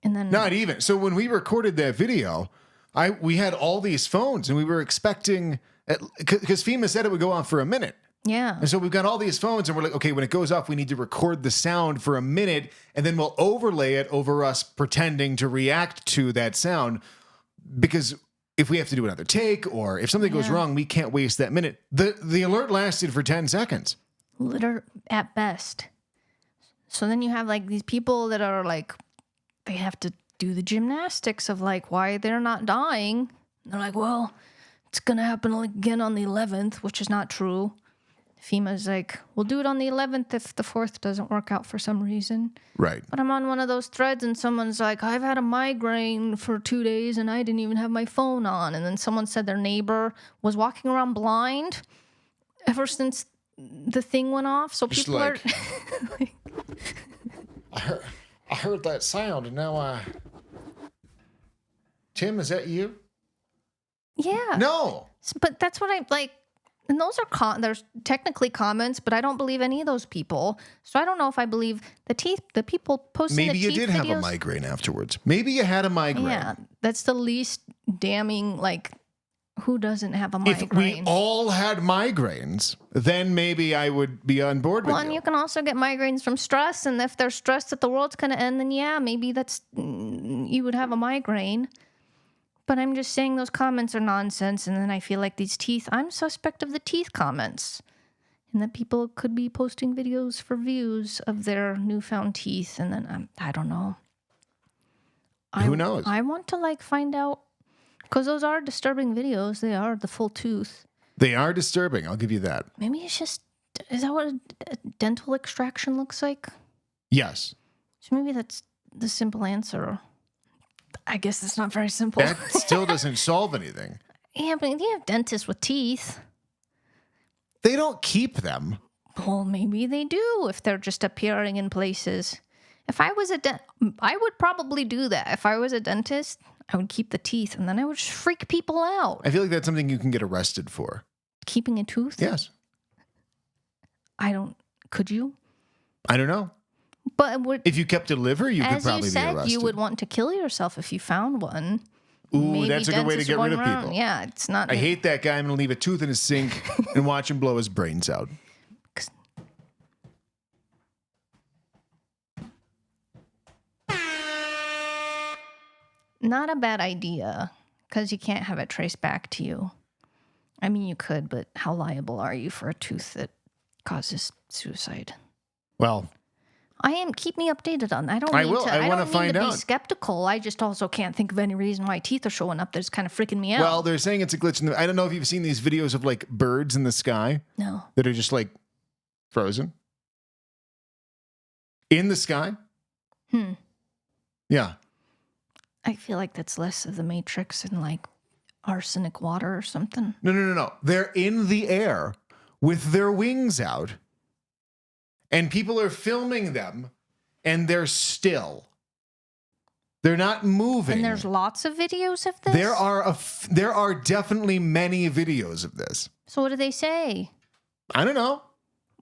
and then Not even. So when we recorded that video, we had all these phones, and we were expecting because FEMA said it would go on for a minute. yeah. And so we've got all these phones, and we're like, okay, when it goes off, we need to record the sound for a minute, and then we'll overlay it over us pretending to react to that sound. Because if we have to do another take, or if something goes wrong, we can't waste that minute. The alert lasted for 10 seconds. Litter at best. So then you have like these people that are like, they have to do the gymnastics of like why they're not dying. They're like, well, it's gonna happen again on the 11th, which is not true. FEMA's like, we'll do it on the 11th if the 4th doesn't work out for some reason. Right. But I'm on one of those threads and someone's like, I've had a migraine for 2 days and I didn't even have my phone on. And then someone said their neighbor was walking around blind ever since the thing went off. So Just people like- are... I heard that sound, and now Tim, is that you? Yeah. No. But that's what I like. And those are there's technically comments, but I don't believe any of those people. So I don't know if I believe the people posting Maybe the you teeth did have a videos. migraine afterwards. Maybe you had a migraine. Yeah, that's the least damning. Like, who doesn't have a If we migraine? all had migraines, then maybe I would be on board with Well, and you can also get migraines from stress, and if they're stressed that the world's going to end, then yeah, maybe you would have a migraine. But I'm just saying those comments are nonsense, and then I feel like these teeth, I'm suspect of the teeth comments. And that people could be posting videos for views of their newfound teeth, and then I don't know. Who knows? I want to like find out, because those are disturbing videos. They are the full tooth. They are disturbing. I'll give you that. Maybe it's just, is that what a dental extraction looks like? Yes. So maybe that's the simple answer. I guess it's not very simple. That still doesn't solve anything. Yeah, but you have dentists with teeth. They don't keep them. Well, maybe they do if they're just appearing in places. If I was I would probably do that. If I was a dentist, I would keep the teeth, and then I would just freak people out. I feel like that's something you can get arrested for. Keeping a tooth? Yes. Could you? I don't know. But would, If you kept a liver, you could as probably you said, be arrested. you would want to kill yourself if you found one. Ooh, Maybe that's a good way to dentists get rid of going around. people. Yeah, it's not. I hate that guy. I'm going to leave a tooth in his sink and watch him blow his brains out. Not a bad idea, because you can't have it traced back to you. I mean, you could, but how liable are you for a tooth that causes suicide? Well, Keep me updated on that. I don't I need will. to. I wanna don't find need to out. be skeptical. I just also can't think of any reason why teeth are showing up that's kind of freaking me out. well, they're saying it's a glitch in the... I don't know if you've seen these videos of like birds in the sky no. that are just like frozen in the sky. Yeah. I feel like that's less of the Matrix and like arsenic water or something. No. They're in the air with their wings out, and people are filming them, and they're still. They're not moving. And there's lots of videos of this? There are definitely many videos of this. So what do they say? I don't know.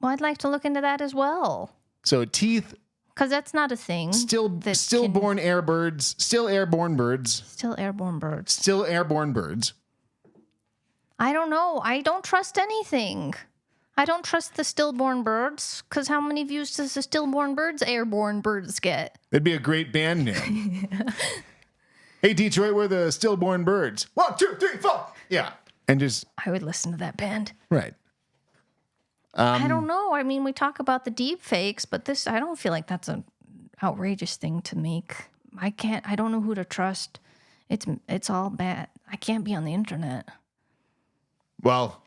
Well, I'd like to look into that as well. So teeth, Because that's not a thing. stillborn air birds, still airborne birds, Still airborne birds. still airborne birds. I don't know. I don't trust anything. I don't trust the stillborn birds, because how many views does the stillborn birds, airborne birds get? That'd be a great band name. Hey, Detroit, we're the stillborn birds. 1, 2, 3, 4. Yeah. And just, I would listen to that band. right. I don't know. I mean, we talk about the deep fakes, but I don't feel like that's an outrageous thing to make. I don't know who to trust. It's all bad. I can't be on the internet. Well,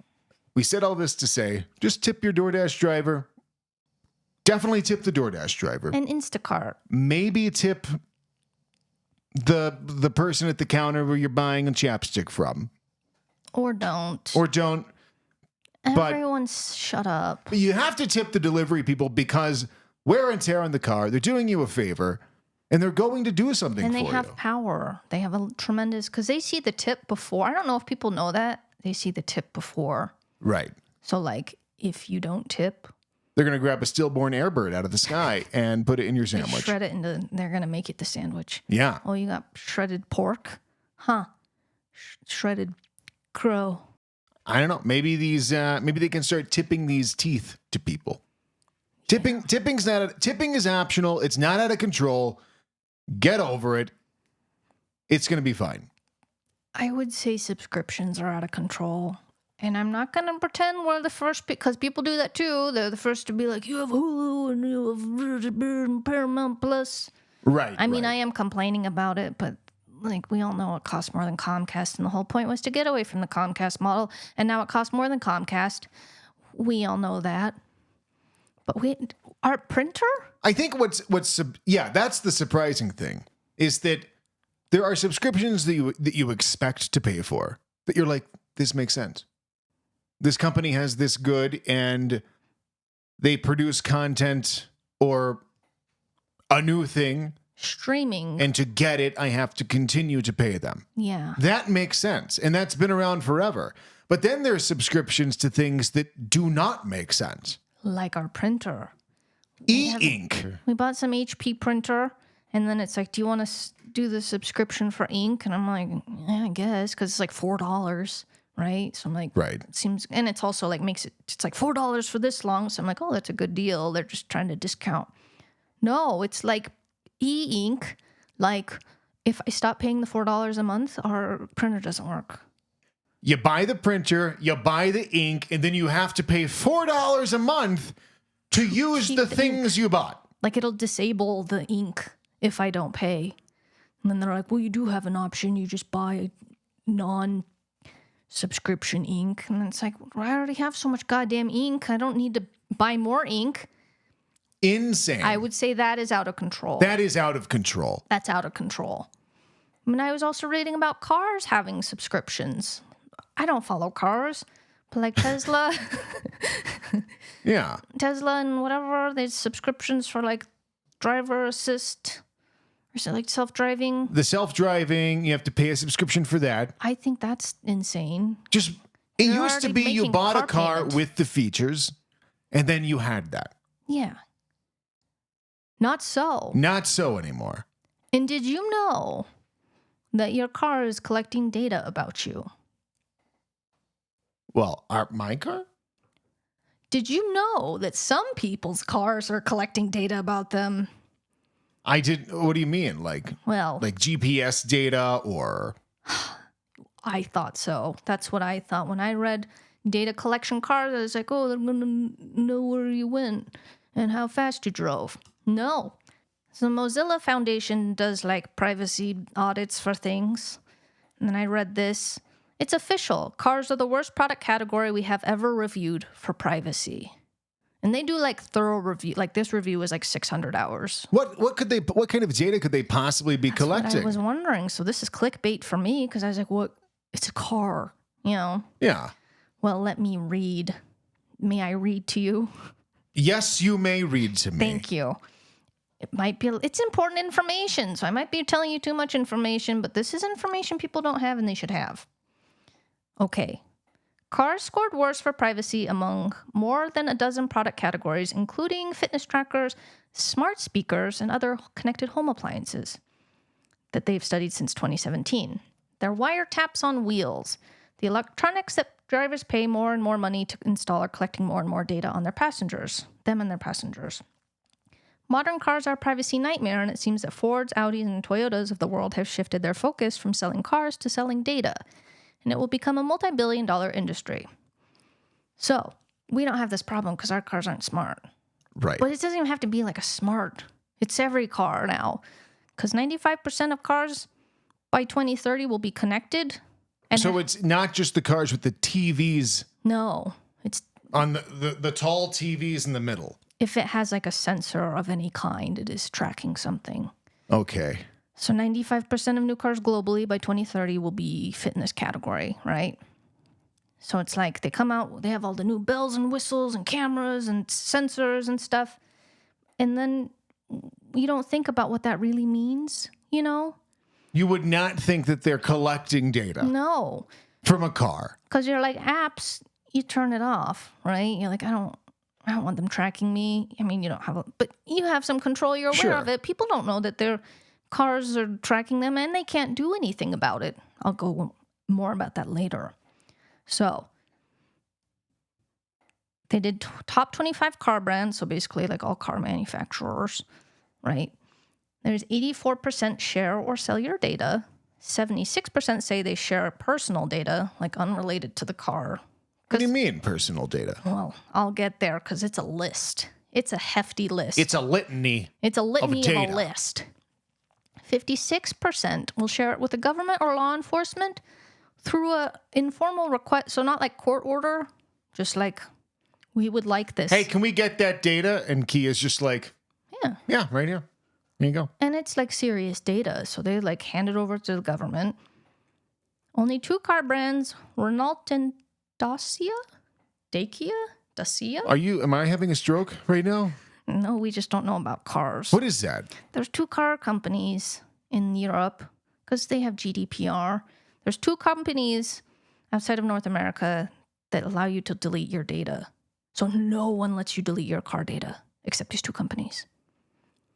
we said all this to say, just tip your DoorDash driver. Definitely tip the DoorDash driver. And Instacart. Maybe tip the person at the counter where you're buying a chapstick from. Or don't. Or don't. But Everyone's shut up. you have to tip the delivery people because wear and tear on the car. They're doing you a favor, and they're going to do something And for they you. have power. They have a tremendous, because they see the tip before. I don't know if people know that. They see the tip before. Right. So, like, if you don't tip, They're going to grab a stillborn airbird out of the sky and put it in your they sandwich. shred it they're going to make it the sandwich. Yeah. Oh, you got shredded pork? Huh. Shredded crow. I don't know. Maybe maybe they can start tipping these teeth to people. Tipping is optional. It's not out of control. Get over it. It's going to be fine. I would say subscriptions are out of control. And I'm not going to pretend we're the first, because people do that too. They're the first to be like, you have Hulu and you have Paramount Plus. Right. I mean, right. I am complaining about it, but like we all know it costs more than Comcast. And the whole point was to get away from the Comcast model. And now it costs more than Comcast. We all know that. But our printer? I think that's the surprising thing is that there are subscriptions that you expect to pay for that you're like, this makes sense. This company has this good and they produce content or a new thing. Streaming. And to get it, I have to continue to pay them. Yeah. That makes sense. And that's been around forever. But then there's subscriptions to things that do not make sense. Like our printer. E-ink. We bought some HP printer, and then it's like, do you want to do the subscription for ink? And I'm like, yeah, I guess, because it's like $4, right? So I'm like, Right. It seems, and it's also like it's like $4 for this long. So I'm like, oh, that's a good deal. They're just trying to discount. No, it's like e-ink. Like if I stop paying the $4 a month, our printer doesn't work. You buy the printer, you buy the ink, and then you have to pay $4 a month to use keep the the things you bought. Like it'll disable the ink if I don't pay. And then they're like, well, you do have an option. You just buy non-subscription ink. And it's like, well, I already have so much goddamn ink. I don't need to buy more ink. Insane. I would say that is out of control. That is out of control. That's out of control. I mean, I was also reading about cars having subscriptions. I don't follow cars, but like Tesla, Yeah. Tesla and whatever, there's subscriptions for like driver assist or so like self-driving. The self-driving, you have to pay a subscription for that. I think that's insane. Just, it You're used to already be you making bought a car car payment. with the features, and then you had that. Yeah. Not so. Not so anymore. And did you know that your car is collecting data about you? Well, my car? Did you know that some people's cars are collecting data about them? I did. What do you mean? Like GPS data or? I thought so. That's what I thought. When I read data collection cars, I was like, oh, they're going to know where you went and how fast you drove. No. So the Mozilla Foundation does like privacy audits for things. And then I read this. It's official. Cars are the worst product category we have ever reviewed for privacy. And they do like thorough review. Like this review is like 600 hours. What kind of data could they possibly be That's what collecting? I was wondering. So this is clickbait for me because I was like, what? It's a car, you know? Yeah. Well, let me read. May I read to you? Yes, you may read to me. Thank you. It's important information. So I might be telling you too much information, but this is information people don't have and they should have. Okay. Cars scored worse for privacy among more than a dozen product categories, including fitness trackers, smart speakers, and other connected home appliances that they've studied since 2017. They're wiretaps on wheels. The electronics that drivers pay more and more money to install are collecting more and more data on their passengers, them and their passengers. Modern cars are a privacy nightmare, and it seems that Fords, Audis, and Toyotas of the world have shifted their focus from selling cars to selling data, and it will become a multi-billion-dollar industry. So, we don't have this problem because our cars aren't smart. Right. But it doesn't even have to be like a smart. It's every car now. Because 95% of cars by 2030 will be connected. And So it's not just the cars with the TVs no, it's on the tall TVs in the middle. if it has like a sensor of any kind, it is tracking something. Okay. So 95% of new cars globally by 2030 will fit in this category, right? So it's like they come out, they have all the new bells and whistles and cameras and sensors and stuff. And then you don't think about what that really means, you know? You would not think that they're collecting data No. from a car. Because you're like apps, you turn it off, right? You're like, I don't want them tracking me. I mean, you don't have but you have some control. You're aware Sure. of it. People don't know that their cars are tracking them and they can't do anything about it. I'll go more about that later. So they did top 25 car brands. So basically like all car manufacturers, right? There's 84% share or sell your data. 76% say they share personal data, like unrelated to the car. What do you mean personal data? Well, I'll get there because it's a list. It's a hefty list. It's a litany. It's a litany of data. a list. 56% will share it with the government or law enforcement through a informal request. So not like court order, just like we would like this. Hey, can we get that data? And Kia's just like, Yeah. right here. Here you go. And it's like serious data. So they like hand it over to the government. Only 2 car brands, Renault and Dacia? Dacia? Am I having a stroke right now? No, we just don't know about cars. What is that? There's 2 car companies in Europe because they have GDPR. There's 2 companies outside of North America that allow you to delete your data. So no one lets you delete your car data except these 2 companies.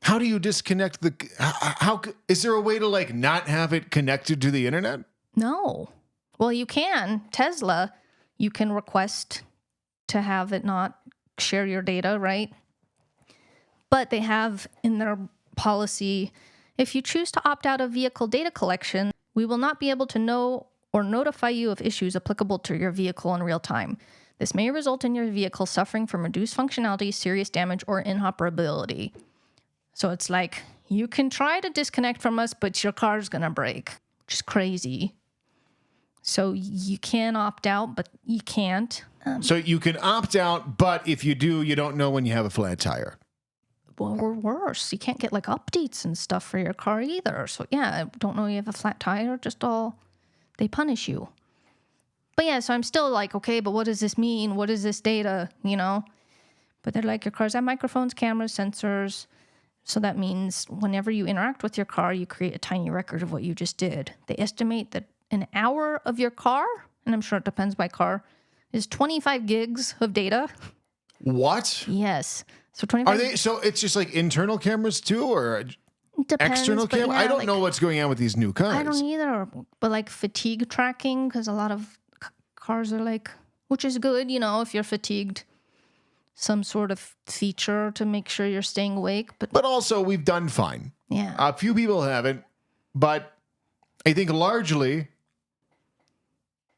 How do you disconnect how is there a way to like not have it connected to the internet? No. Well, you can. Tesla, you can request to have it not share your data, right? But they have in their policy, if you choose to opt out of vehicle data collection, we will not be able to know or notify you of issues applicable to your vehicle in real time. This may result in your vehicle suffering from reduced functionality, serious damage, or inoperability. So it's like, you can try to disconnect from us, but your car's going to break, which is crazy. So you can opt out, but you can't. So you can opt out, but if you do, you don't know when you have a flat tire. Well, or worse, you can't get like updates and stuff for your car either. So yeah, I don't know you have a flat tire, they punish you. But yeah, so I'm still like, okay, but what does this mean? What is this data, you know? But they're like, your cars have microphones, cameras, sensors. So that means whenever you interact with your car, you create a tiny record of what you just did. They estimate that an hour of your car, and I'm sure it depends by car, is 25 gigs of data. What? Yes. So 25. So it's just like internal cameras too, or Depends, external but camera? yeah, I don't like, know what's going on with these new cars. I don't either. But like fatigue tracking, because a lot of cars are like, which is good, you know, if you're fatigued, some sort of feature to make sure you're staying awake. But also, we've done fine. Yeah. A few people haven't, but I think largely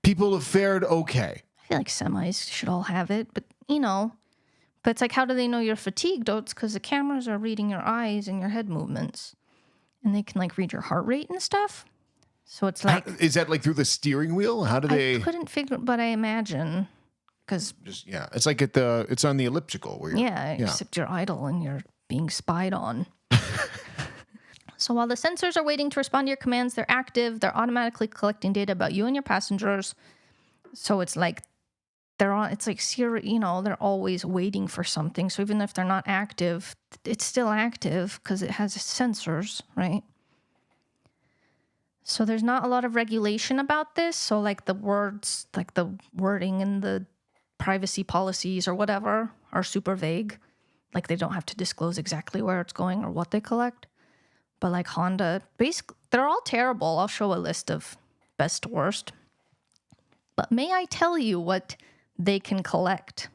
people have fared okay. I feel like semis should all have it, but you know, but it's like, how do they know you're fatigued? Oh, it's because the cameras are reading your eyes and your head movements, and they can like read your heart rate and stuff. So it's like, Is that like through the steering wheel? How do they? I couldn't figure, but I imagine because It's like it's on the elliptical where you're, except you're idle and you're being spied on. So while the sensors are waiting to respond to your commands, they're active. They're automatically collecting data about you and your passengers. So it's like it's like Siri, you know, they're always waiting for something. So even if they're not active, it's still active because it has sensors, right? So there's not a lot of regulation about this. So like the words, like the wording in the privacy policies or whatever are super vague. Like they don't have to disclose exactly where it's going or what they collect. But like Honda, basically, they're all terrible. I'll show a list of best to worst. But may I tell you what they can collect?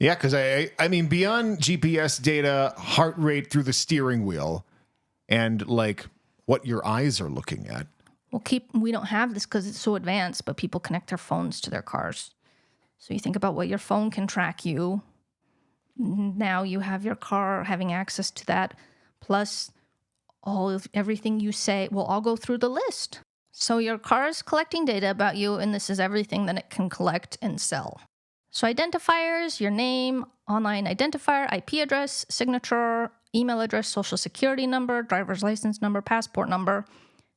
Yeah, because I mean, beyond GPS data, heart rate through the steering wheel, and like what your eyes are looking at. We don't have this because it's so advanced, but people connect their phones to their cars. So you think about what your phone can track you. Now you have your car having access to that, plus everything you say will all go through the list. So your car is collecting data about you, and this is everything that it can collect and sell. So identifiers, your name, online identifier, IP address, signature, email address, social security number, driver's license number, passport number,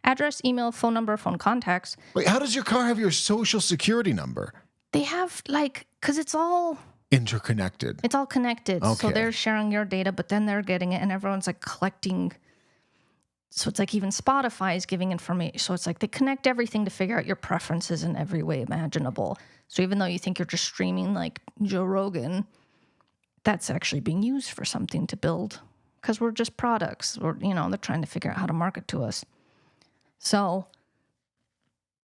address, email, phone number, phone contacts. Wait, how does your car have your social security number? They have because it's all interconnected. It's all connected. Okay. So they're sharing your data, but then they're getting it and everyone's like collecting. So it's like even Spotify is giving information. So it's like they connect everything to figure out your preferences in every way imaginable. So even though you think you're just streaming like Joe Rogan, that's actually being used for something to build because we're just products. Or, they're trying to figure out how to market to us. So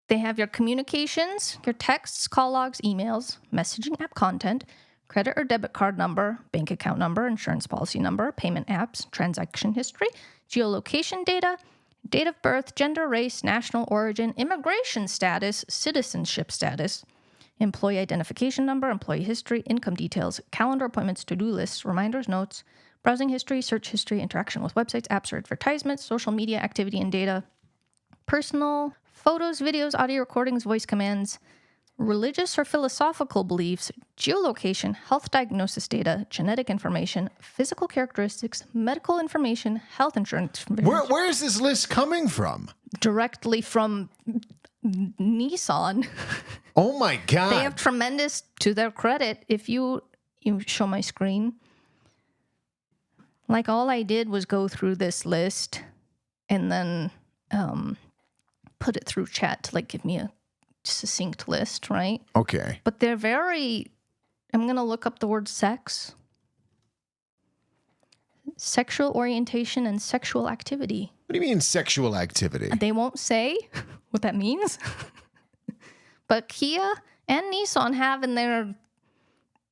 they have your communications, your texts, call logs, emails, messaging app content, credit or debit card number, bank account number, insurance policy number, payment apps, transaction history, geolocation data, date of birth, gender, race, national origin, immigration status, citizenship status, employee identification number, employee history, income details, calendar appointments, to-do lists, reminders, notes, browsing history, search history, interaction with websites, apps, or advertisements, social media activity and data, personal photos, videos, audio recordings, voice commands, religious or philosophical beliefs, geolocation, health diagnosis data, genetic information, physical characteristics, medical information, health insurance. Where is this list coming from? Directly from Nissan. Oh my God. They have tremendous, to their credit, if you show my screen, like all I did was go through this list and then put it through chat to give me a succinct list, right? Okay. But they're I'm going to look up the word sex, sexual orientation, and sexual activity. What do you mean sexual activity? They won't say what that means. But Kia and Nissan have in their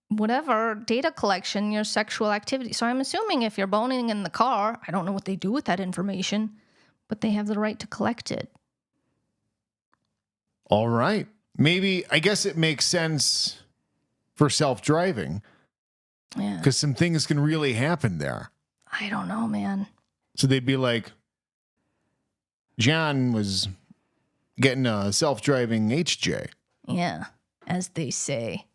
whatever data collection your sexual activity. So I'm assuming if you're boning in the car, I don't know what they do with that information, but they have the right to collect it. All right. Maybe, I guess it makes sense for self-driving. Yeah. Because some things can really happen there. I don't know, man. So they'd be like, John was getting a self-driving HJ. Yeah, as they say.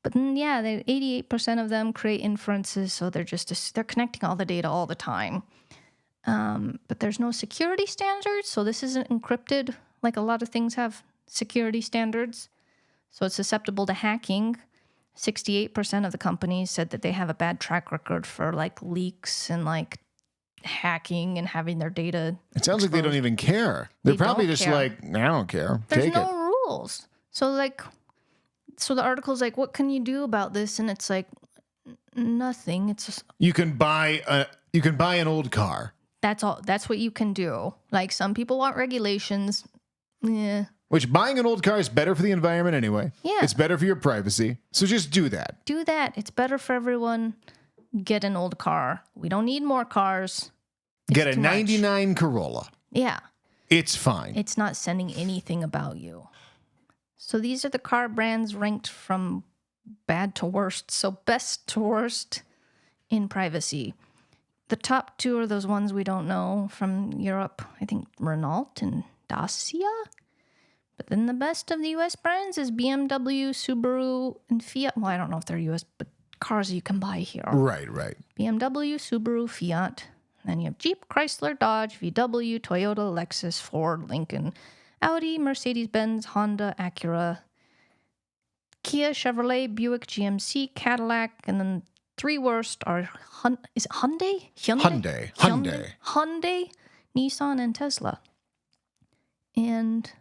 But then, yeah, 88% of them create inferences, so they're connecting all the data all the time. But there's no security standards, so this isn't encrypted like a lot of things have security standards. So it's susceptible to hacking. 68% of the companies said that they have a bad track record for leaks and hacking and having their data. It sounds like they don't even care. They're probably just care. I don't care. There's Take no it. rules. So so the article's what can you do about this? And it's nothing. It's just, You can buy an old car. that's all. That's what you can do. Some people want regulations. Yeah. Which buying an old car is better for the environment anyway. Yeah. It's better for your privacy. So just do that. Do that. It's better for everyone. Get an old car. We don't need more cars. Get a too much. 99 Corolla. Yeah. It's fine. It's not sending anything about you. So these are the car brands ranked from bad to worst. So best to worst in privacy. The top two are those ones we don't know from Europe. I think Renault and Dacia. But then the best of the U.S. brands is BMW, Subaru, and Fiat. Well, I don't know if they're U.S., but cars you can buy here. Right. BMW, Subaru, Fiat. Then you have Jeep, Chrysler, Dodge, VW, Toyota, Lexus, Ford, Lincoln, Audi, Mercedes-Benz, Honda, Acura, Kia, Chevrolet, Buick, GMC, Cadillac, and then three worst are is it Hyundai? Hyundai, Nissan, and Tesla. And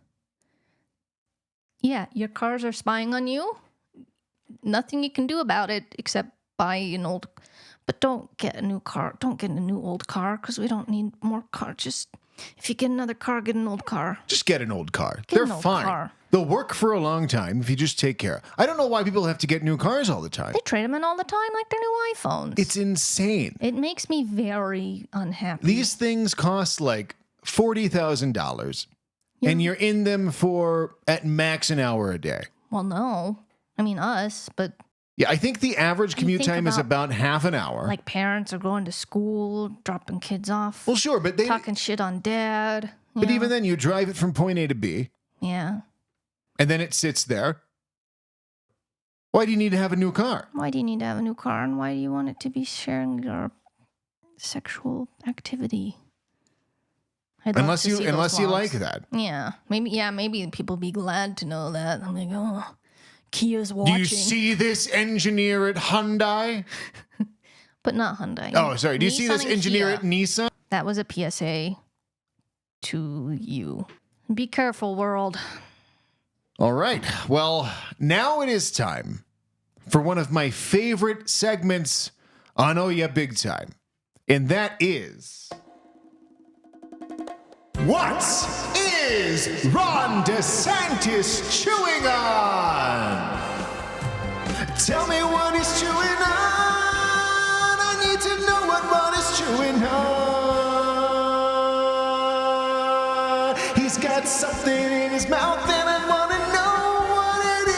yeah, your cars are spying on you. Nothing you can do about it except buy an old. But don't get a new car. Don't get a new old car because we don't need more cars. Just if you get another car, get an old car. Just get an old car. Get They're an old fine. car. They'll work for a long time if you just take care. I don't know why people have to get new cars all the time. They trade them in all the time like they're new iPhones. It's insane. It makes me very unhappy. These things cost $40,000. And you're in them for at max an hour a day. Well, no. I mean, us, but Yeah, I think the average commute think time is about, about half an hour. like parents are going to school, dropping kids off, Well, sure, but talking shit on dad. but even then, you drive it from point A to B, Yeah. and then it sits there. Why do you need to have a new car? Why do you need to have a new car, and why do you want it to be sharing your sexual activity? I'd love Unless to see you those like laws. that. Yeah, maybe people be glad to know that. I'm like, oh, Kia's watching, Do you see this engineer at Hyundai? but not Hyundai. Oh, sorry. Do you see Nissan this and engineer Kia. at Nissan? That was a PSA to you. Be careful, world. All right. Well, now it is time for one of my favorite segments on Oh Yeah Big Time. And that is... What is Ron DeSantis chewing on? Tell me what he's chewing on. I need to know what Ron is chewing on. He's got something in his mouth and I want to know what it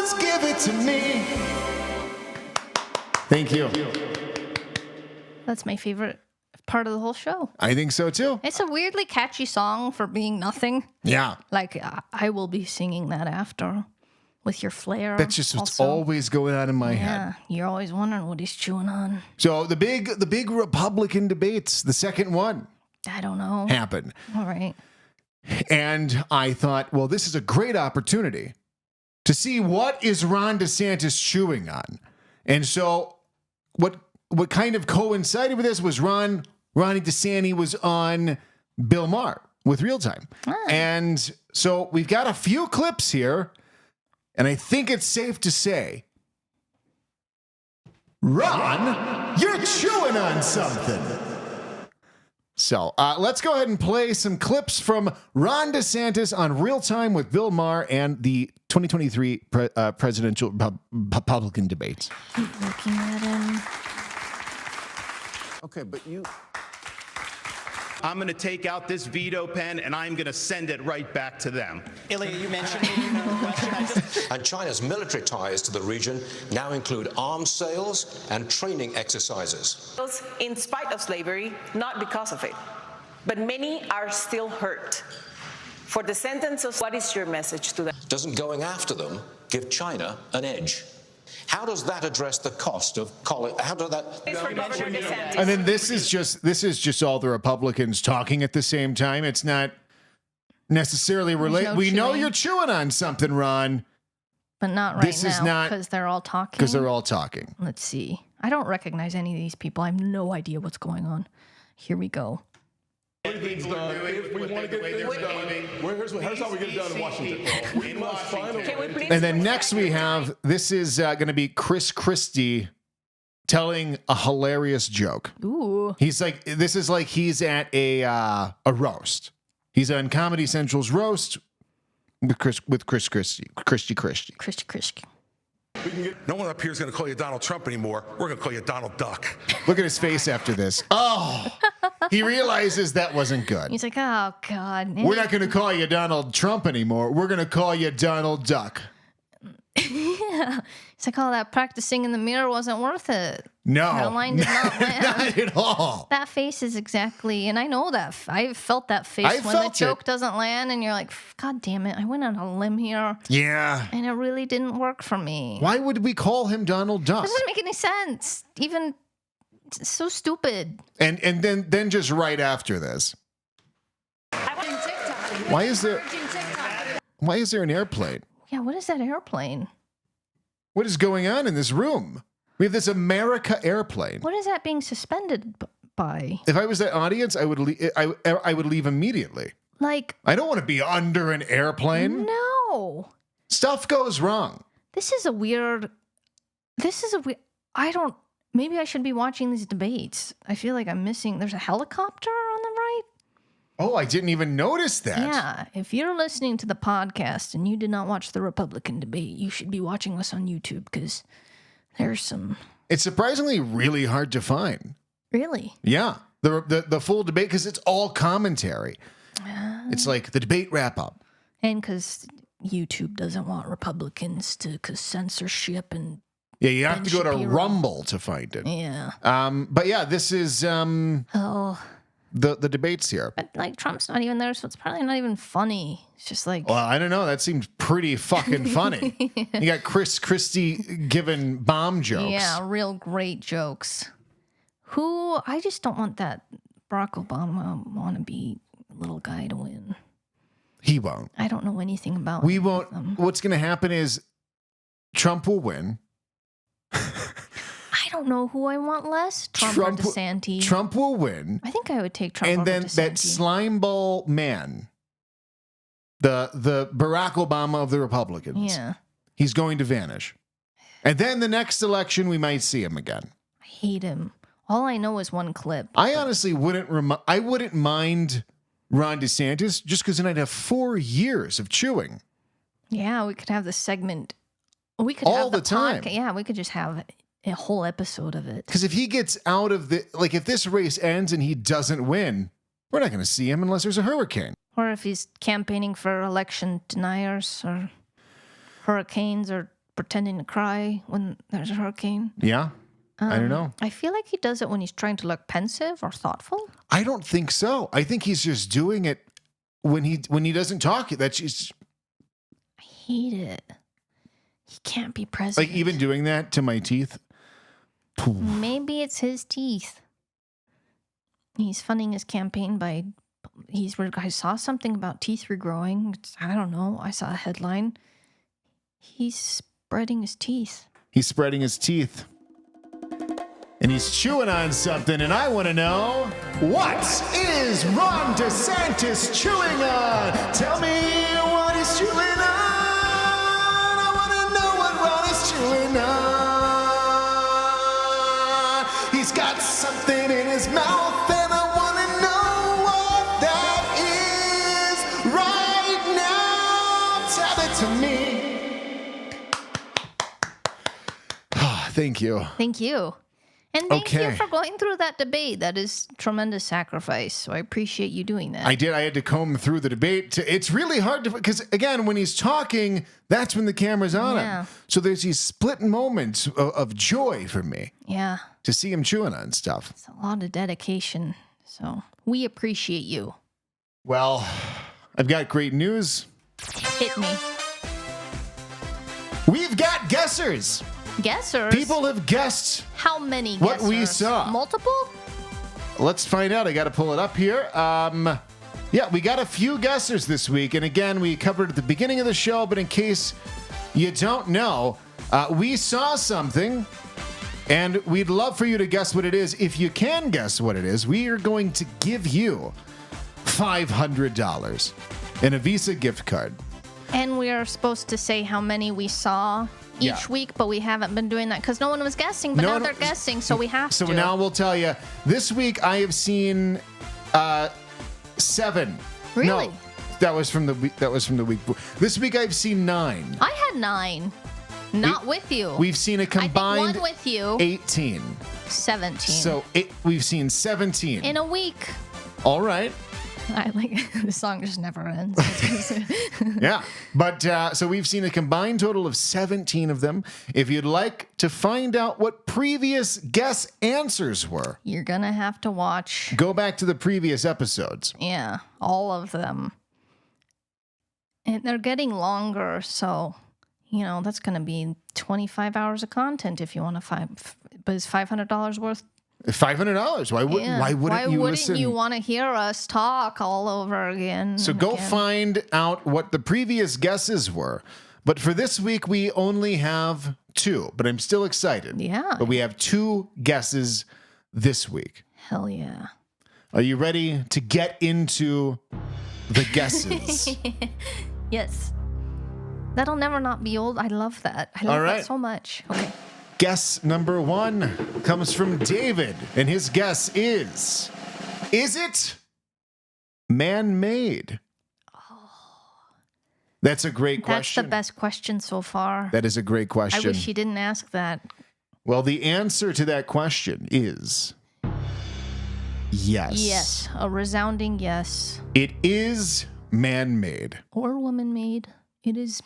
is. Give it to me. Thank you. That's my favorite part of the whole show. I think so too. It's a weirdly catchy song for being nothing. Yeah. Like, I will be singing that after with your flair. That's just what's also. always going on in my head. Yeah, you're always wondering what he's chewing on. So the big Republican debates, the second one I don't know. happened. All right. And I thought, well, this is a great opportunity to see what is Ron DeSantis chewing on. And so what kind of coincided with this was Ronnie DeSantis was on Bill Maher with Real Time. Ah. And so we've got a few clips here, and I think it's safe to say, Ron, you're chewing on something. So let's go ahead and play some clips from Ron DeSantis on Real Time with Bill Maher and the 2023 presidential Republican debates. Keep looking at him. Okay, but I'm going to take out this veto pen and I'm going to send it right back to them. Ilya, you mentioned and China's military ties to the region now include arms sales and training exercises. In spite of slavery, not because of it. But many are still hurt. For the sentences, what is your message to them? Doesn't going after them give China an edge? How does that address the cost of college? How does that? And then this is just all the Republicans talking at the same time. It's not necessarily related. no We know chewing. you're chewing on something, Ron, But not right This is now not- because they're all talking. because they're all talking. Let's see. I don't recognize any of these people. I have no idea what's going on. Here we go. Things done. If we want to get things done, here's how we get it done in Washington. We must find a way. And then next we have, this is going to be Chris Christie telling a hilarious joke. Ooh. He's like, this is like he's at a roast. He's on Comedy Central's roast with Chris Christie. Christy. No one up here is going to call you Donald Trump anymore. We're going to call you Donald Duck. Look at his face after this. Oh, he realizes that wasn't good. He's like, oh, God. We're not going to call you Donald Trump anymore. We're going to call you Donald Duck. Yeah. It's like, oh, that practicing in the mirror wasn't worth it. No. That line did not land. Not at all. That face is exactly, and I know that. I've felt that face I've when the felt joke it. doesn't land, and you're like, God damn it, I went on a limb here, Yeah. and it really didn't work for me. Why would we call him Donald It Duck? doesn't make any sense. Even, it's so stupid. And then just right after this. Why is there an airplane? Yeah, what is that airplane? What is going on in this room? We have this America airplane. What is that being suspended by? If I was that audience, I would leave. I would leave immediately. Like, I don't want to be under an airplane. no. Stuff goes wrong. This is a weird, maybe I should be watching these debates. I feel like I'm missing, there's a helicopter on the right. Oh, I didn't even notice that. Yeah, if you're listening to the podcast and you did not watch the Republican debate, you should be watching us on YouTube because there's some. It's surprisingly really hard to find. Really? Yeah, the full debate because it's all commentary. It's like the debate wrap up. And because YouTube doesn't want Republicans to, because censorship and Yeah, you have Ben to go to Shapiro. Rumble to find it. yeah. But yeah, this is Oh, the debates here. but like Trump's not even there, so it's probably not even funny. It's just like Well, I don't know. That seems pretty fucking funny. You got Chris Christie giving bomb jokes. yeah, real great jokes. Who I just don't want that Barack Obama wannabe little guy to win. He won't. I don't know anything about. We any won't. of them. What's going to happen is Trump will win. I don't know who I want less. Trump or DeSantis. Trump will win. I think I would take Trump And over then DeSantis. that slimeball man, the Barack Obama of the Republicans, Yeah, he's going to vanish. And then the next election, we might see him again. I hate him. All I know is one clip. I honestly wouldn't mind Ron DeSantis just because then I'd have 4 years of chewing. Yeah, we could have the segment. We could All have the time. Yeah, we could just have a whole episode of it. Because if he gets out of if this race ends and he doesn't win, we're not going to see him unless there's a hurricane. Or if he's campaigning for election deniers or hurricanes or pretending to cry when there's a hurricane. Yeah, I don't know. I feel like he does it when he's trying to look pensive or thoughtful. I don't think so. I think he's just doing it when he doesn't talk. That's just I hate it. He can't be president. like even doing that to my teeth. Maybe it's his teeth. He's funding his campaign by. I saw something about teeth regrowing. I don't know. I saw a headline. He's spreading his teeth. He's spreading his teeth. And he's chewing on something, and I want to know, what is Ron DeSantis chewing on? Tell me what he's chewing on. I want to know what Ron is chewing on. He's got something in his mouth, and I want to know what that is right now. Tell it to me. Thank you. Thank you. And thank you Okay. for going through that debate. That is tremendous sacrifice. So I appreciate you doing that. I did. I had to comb through the debate. It's really hard to, because again, when he's talking, that's when the camera's on Yeah. him. So there's these split moments of joy for me Yeah. to see him chewing on stuff. It's a lot of dedication. So we appreciate you. Well, I've got great news. Hit me. We've got guessers. Guessers? People have guessed How many what we guessers? saw. Multiple? Let's find out. I got to pull it up here. Yeah, we got a few guessers this week. And again, we covered at the beginning of the show, but in case you don't know, we saw something and we'd love for you to guess what it is. If you can guess what it is, we are going to give you $500 and a Visa gift card. And we are supposed to say how many we saw each Yeah. week, but we haven't been doing that because no one was guessing, but No, now no. they're guessing, so we have So to. now we'll tell you. This week I have seen 7. Really? No, that was from the week. That was from the week. This week I've seen 9. I had 9. Not with you. We've seen a I think combined one with you. 18. 17. So we've seen 17. In a week. All right. I like the song just never ends. Yeah. But so we've seen a combined total of 17 of them. If you'd like to find out what previous guess answers were, You're gonna have to watch. go back to the previous episodes. Yeah, all of them. And they're getting longer, so that's gonna be 25 hours of content if you want to but it's $500 worth. $500. Why wouldn't Yeah. Why wouldn't you listen? you want to hear us talk all over again? So and go again? find out what the previous guesses were. But for this week, we only have 2. But I'm still excited. Yeah. But we have 2 guesses this week. Hell yeah. Are you ready to get into the guesses? Yes. That'll never not be old. I love that. I love All right. that so much. Okay. Guess number 1 comes from David. And his guess is it man-made? That's a great That's question. the best question so far. That is a great question. I wish he didn't ask that. Well, the answer to that question is yes. Yes. A resounding yes. It is man-made. Or woman made. It is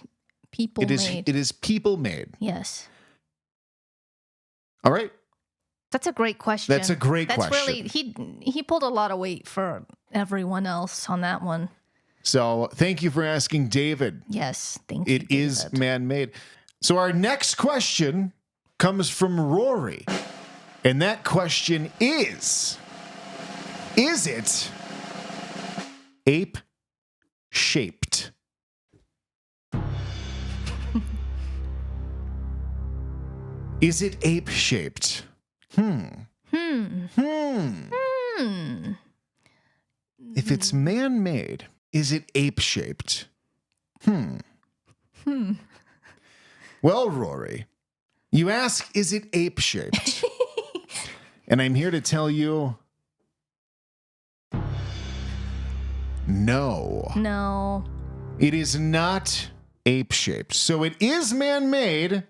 people made. It is people made. Yes. All right. That's a great question. That's a great question. That's really, he pulled a lot of weight for everyone else on that one. So thank you for asking, David. Yes, thank you. It is man-made. So our next question comes from Rory. And that question is it ape-shaped? Is it ape-shaped? If it's man-made, is it ape-shaped? Well, Rory, you ask, is it ape-shaped? And I'm here to tell you, no. No. It is not ape-shaped. So it is man-made,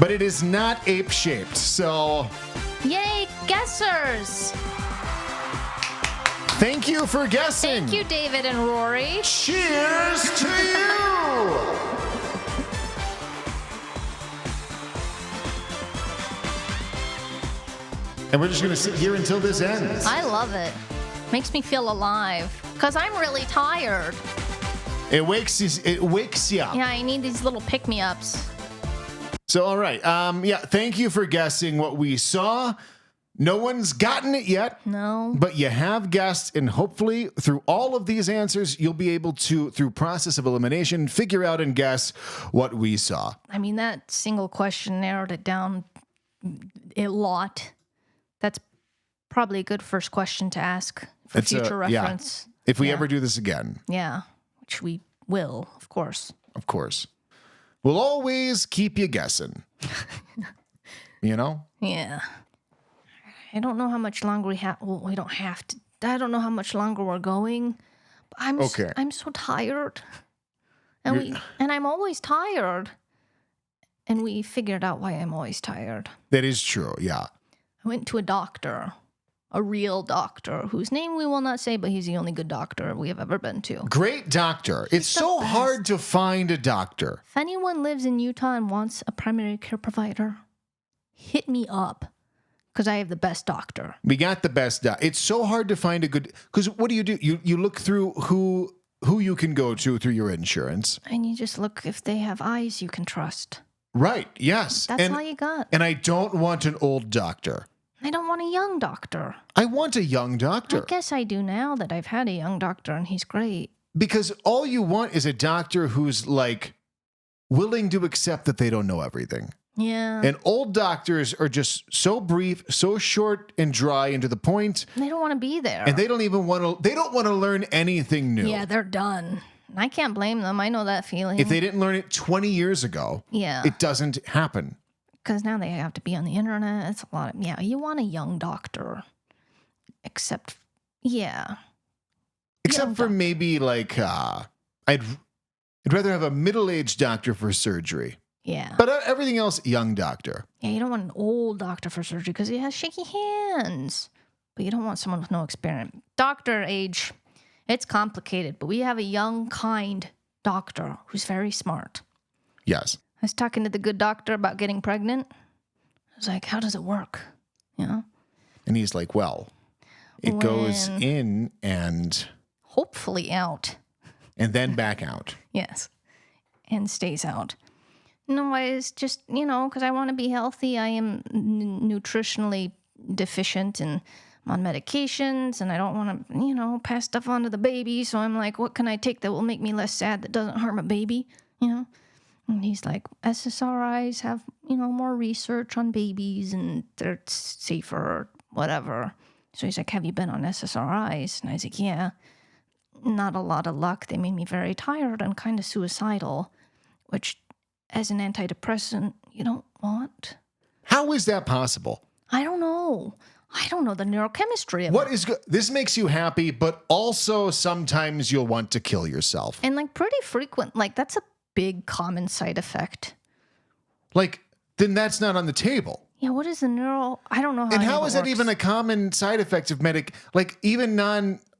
but it is not ape-shaped. So Yay, guessers! thank you for guessing. Thank you, David and Rory. Cheers to you! And we're just going to sit here until this ends. I love it. Makes me feel alive. Because I'm really tired. It wakes you up. Yeah, I need these little pick-me-ups. So, all right. Yeah, thank you for guessing what we saw. No one's gotten it yet. No. But you have guessed, and hopefully through all of these answers, you'll be able to, through process of elimination, figure out and guess what we saw. I mean, that single question narrowed it down a lot. That's probably a good first question to ask for future reference. Yeah. If we ever do this again. Yeah, which we will, of course. Of course. We'll always keep you guessing. You know? Yeah. I don't know how much longer we have. Well, we don't have to. I don't know how much longer we're going. But I'm so tired. And I'm always tired. And we figured out why I'm always tired. That is true, yeah. I went to a doctor, a real doctor, whose name we will not say, but he's the only good doctor we have ever been to. Great doctor. It's so hard to find a doctor. If anyone lives in Utah and wants a primary care provider, hit me up, because I have the best doctor. We got the best doctor. It's so hard to find a good... Because what do? You look through who you can go to through your insurance. And you just look if they have eyes you can trust. Right, yes. That's all you got. And I don't want an old doctor. I don't want a young doctor. I want a young doctor. I guess I do now that I've had a young doctor and he's great. Because all you want is a doctor who's like willing to accept that they don't know everything. Yeah. And old doctors are just so brief, so short and dry and to the point. They don't want to be there. And they don't want to learn anything new. Yeah, they're done. I can't blame them. I know that feeling. If they didn't learn it 20 years ago, it doesn't happen. Because now they have to be on the internet. It's a lot of, you want a young doctor. Except for maybe like, I'd rather have a middle-aged doctor for surgery. Yeah. But everything else, young doctor. Yeah, you don't want an old doctor for surgery because he has shaky hands. But you don't want someone with no experience. Doctor age, it's complicated. But we have a young, kind doctor who's very smart. Yes. I was talking to the good doctor about getting pregnant. I was like, how does it work? You know? And he's like, well, it goes in and... hopefully out. And then back out. Yes. And stays out. No, it's just, because I want to be healthy. I am nutritionally deficient and I'm on medications and I don't want to, pass stuff on to the baby. So I'm like, what can I take that will make me less sad that doesn't harm a baby? And he's like, SSRIs have, more research on babies and they're safer or whatever. So he's like, have you been on SSRIs? And I was like, yeah. Not a lot of luck. They made me very tired and kind of suicidal, which as an antidepressant, you don't want. How is that possible? I don't know. I don't know the neurochemistry of it. This makes you happy, but also sometimes you'll want to kill yourself. And pretty frequent, that's a big common side effect. Then that's not on the table. Yeah, what is the I don't know how. And how is that even a common side effect of even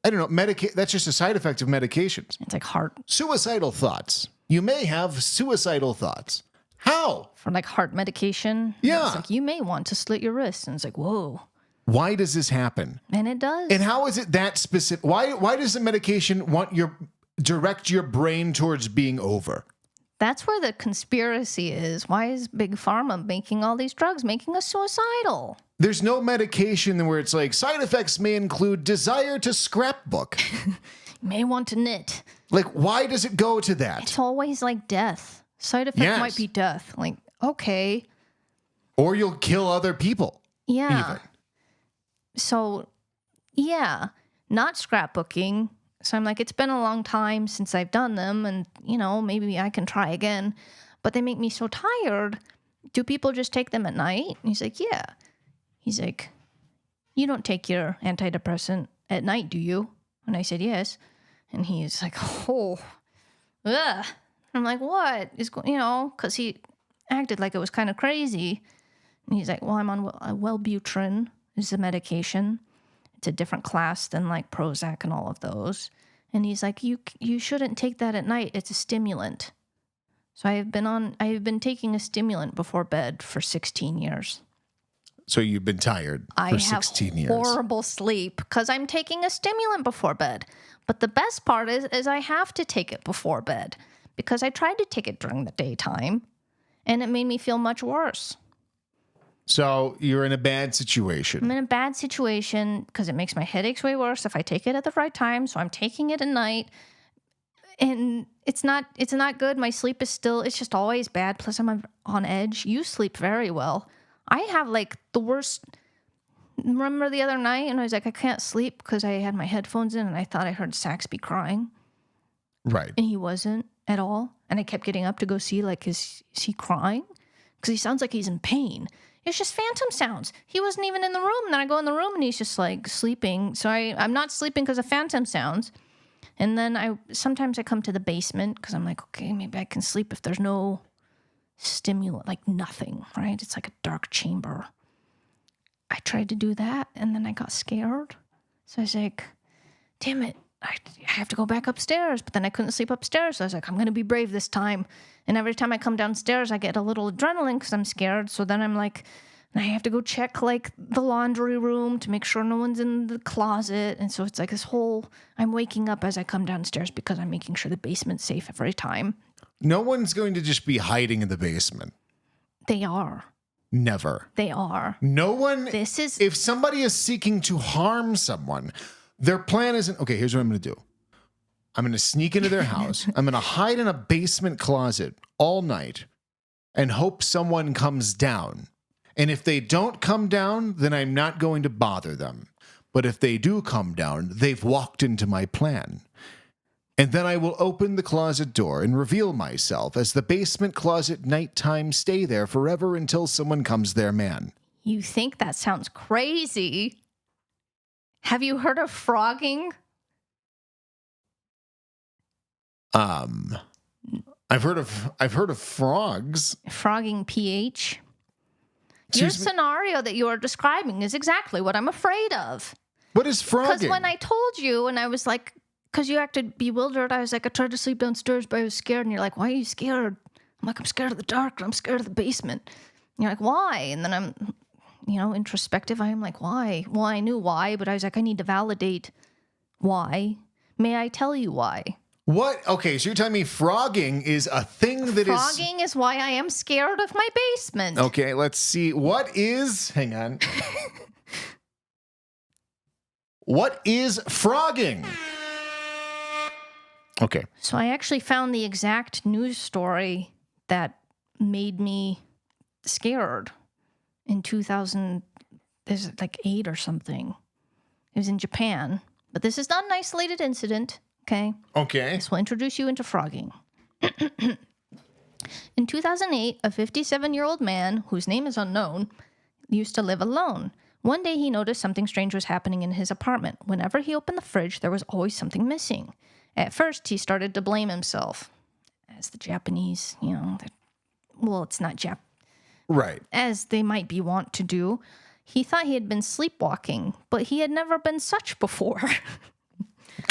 I don't know, that's just a side effect of medications. It's like heart. Suicidal thoughts. You may have suicidal thoughts. How? For like heart medication. Yeah. It's like, you may want to slit your wrist. And it's like, whoa. Why does this happen? And it does. And how is it that specific? Why does the medication direct your brain towards being over? That's where the conspiracy is. Why is Big Pharma making all these drugs, making us suicidal? There's no medication where it's like side effects may include desire to scrapbook. You may want to knit. Like, why does it go to that? It's always like death. Side effect might be death. Like, okay. Or you'll kill other people. Yeah. Even. So, yeah, not scrapbooking. So I'm like, it's been a long time since I've done them, and, you know, maybe I can try again. But they make me so tired. Do people just take them at night? And he's like, yeah. He's like, you don't take your antidepressant at night, do you? And I said, yes. And he's like, oh, ugh. I'm like, what is going, you know, because he acted like it was kind of crazy. And he's like, well, I'm on Wellbutrin is the medication. It's a different class than like Prozac and all of those. And he's like, you shouldn't take that at night. It's a stimulant. So I have been taking a stimulant before bed for 16 years. So you've been tired for 16 years. I have horrible sleep because I'm taking a stimulant before bed. But the best part is I have to take it before bed because I tried to take it during the daytime and it made me feel much worse. So you're in a bad situation. I'm in a bad situation because it makes my headaches way worse if I take it at the right time. So I'm taking it at night. And it's not good. My sleep is still, it's just always bad. Plus I'm on edge. You sleep very well. I have like the worst. Remember the other night and I was like, I can't sleep because I had my headphones in and I thought I heard Saxby crying. Right. And he wasn't at all. And I kept getting up to go see, like, is he crying? Because he sounds like he's in pain. It's just phantom sounds. He wasn't even in the room. And then I go in the room and he's just like sleeping. So I'm not sleeping because of phantom sounds. And then sometimes I come to the basement because I'm like, okay, maybe I can sleep if there's no stimulant, like nothing, right? It's like a dark chamber. I tried to do that and then I got scared. So I was like, damn it, I have to go back upstairs. But then I couldn't sleep upstairs. So I was like, I'm going to be brave this time. And every time I come downstairs, I get a little adrenaline because I'm scared. So then I'm like, I have to go check like the laundry room to make sure no one's in the closet. And so it's like this whole, I'm waking up as I come downstairs because I'm making sure the basement's safe every time. No one's going to just be hiding in the basement. They are. Never. They are. No one. If somebody is seeking to harm someone, their plan isn't, okay, here's what I'm going to do. I'm going to sneak into their house. I'm going to hide in a basement closet all night and hope someone comes down. And if they don't come down, then I'm not going to bother them. But if they do come down, they've walked into my plan. And then I will open the closet door and reveal myself as the basement closet nighttime stay there forever until someone comes there, man. You think that sounds crazy? Have you heard of frogging? I've heard of frogs. Frogging pH. Your scenario that you are describing is exactly what I'm afraid of. What is frogging? Because when I told you and I was like, because you acted bewildered, I was like, I tried to sleep downstairs, but I was scared. And you're like, why are you scared? I'm like, I'm scared of the dark. And I'm scared of the basement. And you're like, why? And then I'm, introspective. I'm like, why? Well, I knew why, but I was like, I need to validate why. May I tell you why? What? Okay, so you're telling me frogging is a thing that Frogging is why I am scared of my basement. Okay, let's see. Hang on. What is frogging? Okay. So I actually found the exact news story that made me scared in 2008 or something. It was in Japan. But this is not an isolated incident, okay? Okay. This will introduce you into frogging. In 2008, a 57-year-old man, whose name is unknown, used to live alone. One day he noticed something strange was happening in his apartment. Whenever he opened the fridge, there was always something missing. At first, he started to blame himself. As the Japanese, it's not right. As they might be wont to do. He thought he had been sleepwalking, but he had never been such before.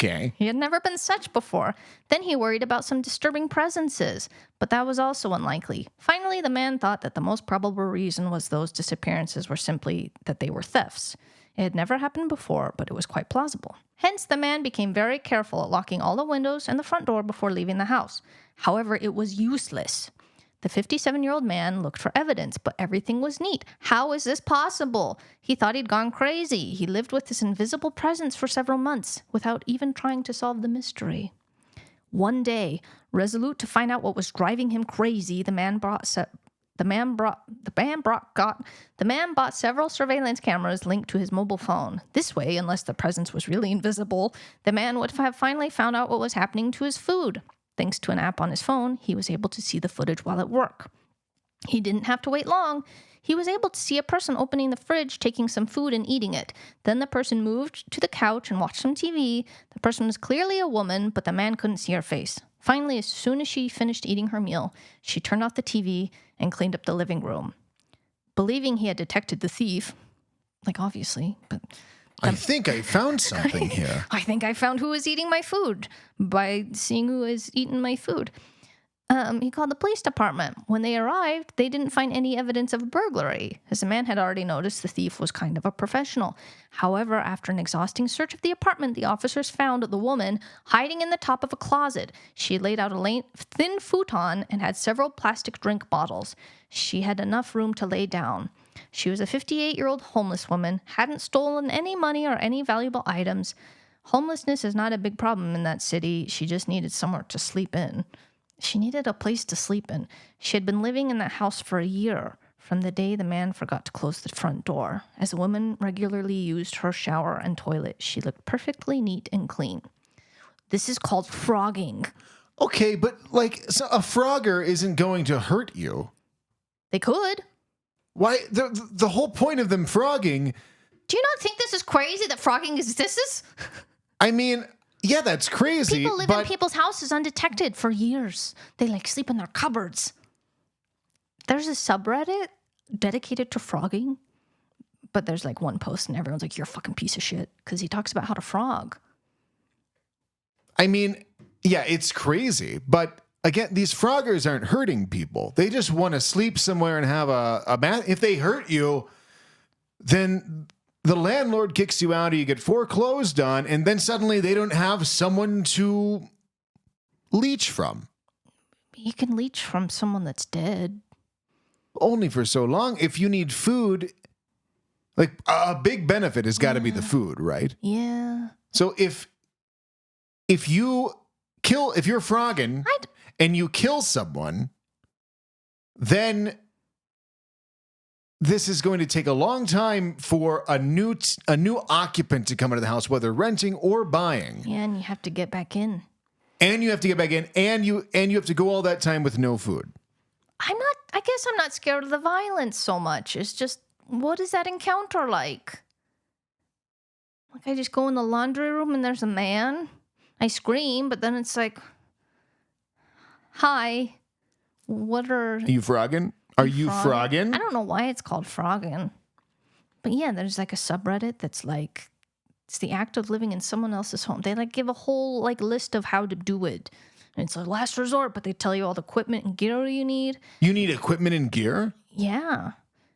Okay. He had never been such before. Then he worried about some disturbing presences, but that was also unlikely. Finally, the man thought that the most probable reason was those disappearances were simply that they were thefts. It had never happened before, but it was quite plausible. Hence, the man became very careful at locking all the windows and the front door before leaving the house. However, it was useless. The 57-year-old man looked for evidence, but everything was neat. How is this possible? He thought he'd gone crazy. He lived with this invisible presence for several months without even trying to solve the mystery. One day, resolute to find out what was driving him crazy, the man bought several surveillance cameras linked to his mobile phone. This way, unless the presence was really invisible, the man would have finally found out what was happening to his food. Thanks to an app on his phone, he was able to see the footage while at work. He didn't have to wait long. He was able to see a person opening the fridge, taking some food and eating it. Then the person moved to the couch and watched some TV. The person was clearly a woman, but the man couldn't see her face. Finally, as soon as she finished eating her meal, she turned off the TV and cleaned up the living room. Believing he had detected the thief, obviously, but... I think I found something here. I think I found who was eating my food by seeing who has eaten my food. He called the police department. When they arrived, they didn't find any evidence of a burglary, as the man had already noticed the thief was kind of a professional. However, after an exhausting search of the apartment, the officers found the woman hiding in the top of a closet. She laid out a thin futon and had several plastic drink bottles. She had enough room to lay down. She was a 58-year-old homeless woman, hadn't stolen any money or any valuable items. Homelessness is not a big problem in that city. She just needed somewhere to sleep in. She needed a place to sleep in. She had been living in that house for a year, from the day the man forgot to close the front door. As the woman regularly used her shower and toilet, she looked perfectly neat and clean. This is called frogging. Okay, but so a frogger isn't going to hurt you. They could. Why? The whole point of them frogging... Do you not think this is crazy that frogging exists? I mean... Yeah, that's crazy. People live in people's houses undetected for years. They sleep in their cupboards. There's a subreddit dedicated to frogging, but there's one post and everyone's like, "You're a fucking piece of shit," because he talks about how to frog. I mean, yeah, it's crazy, but again, these froggers aren't hurting people. They just want to sleep somewhere and have a bath. If they hurt you, then the landlord kicks you out, or you get foreclosed on, and then suddenly they don't have someone to leech from. You can leech from someone that's dead. Only for so long. If you need food, a big benefit has got to be the food, right? Yeah. So if you're frogging and you kill someone, then this is going to take a long time for a new occupant to come into the house, whether renting or buying. Yeah, and you have to get back in. And you have to get back in, and you have to go all that time with no food. I guess I'm not scared of the violence so much. It's just, what is that encounter like? I just go in the laundry room and there's a man. I scream, but then it's like, hi, are you frogging? Are you frogging? I don't know why it's called frogging. But yeah, there's a subreddit that's it's the act of living in someone else's home. They give a whole list of how to do it. And it's a last resort, but they tell you all the equipment and gear you need. You need equipment and gear? Yeah.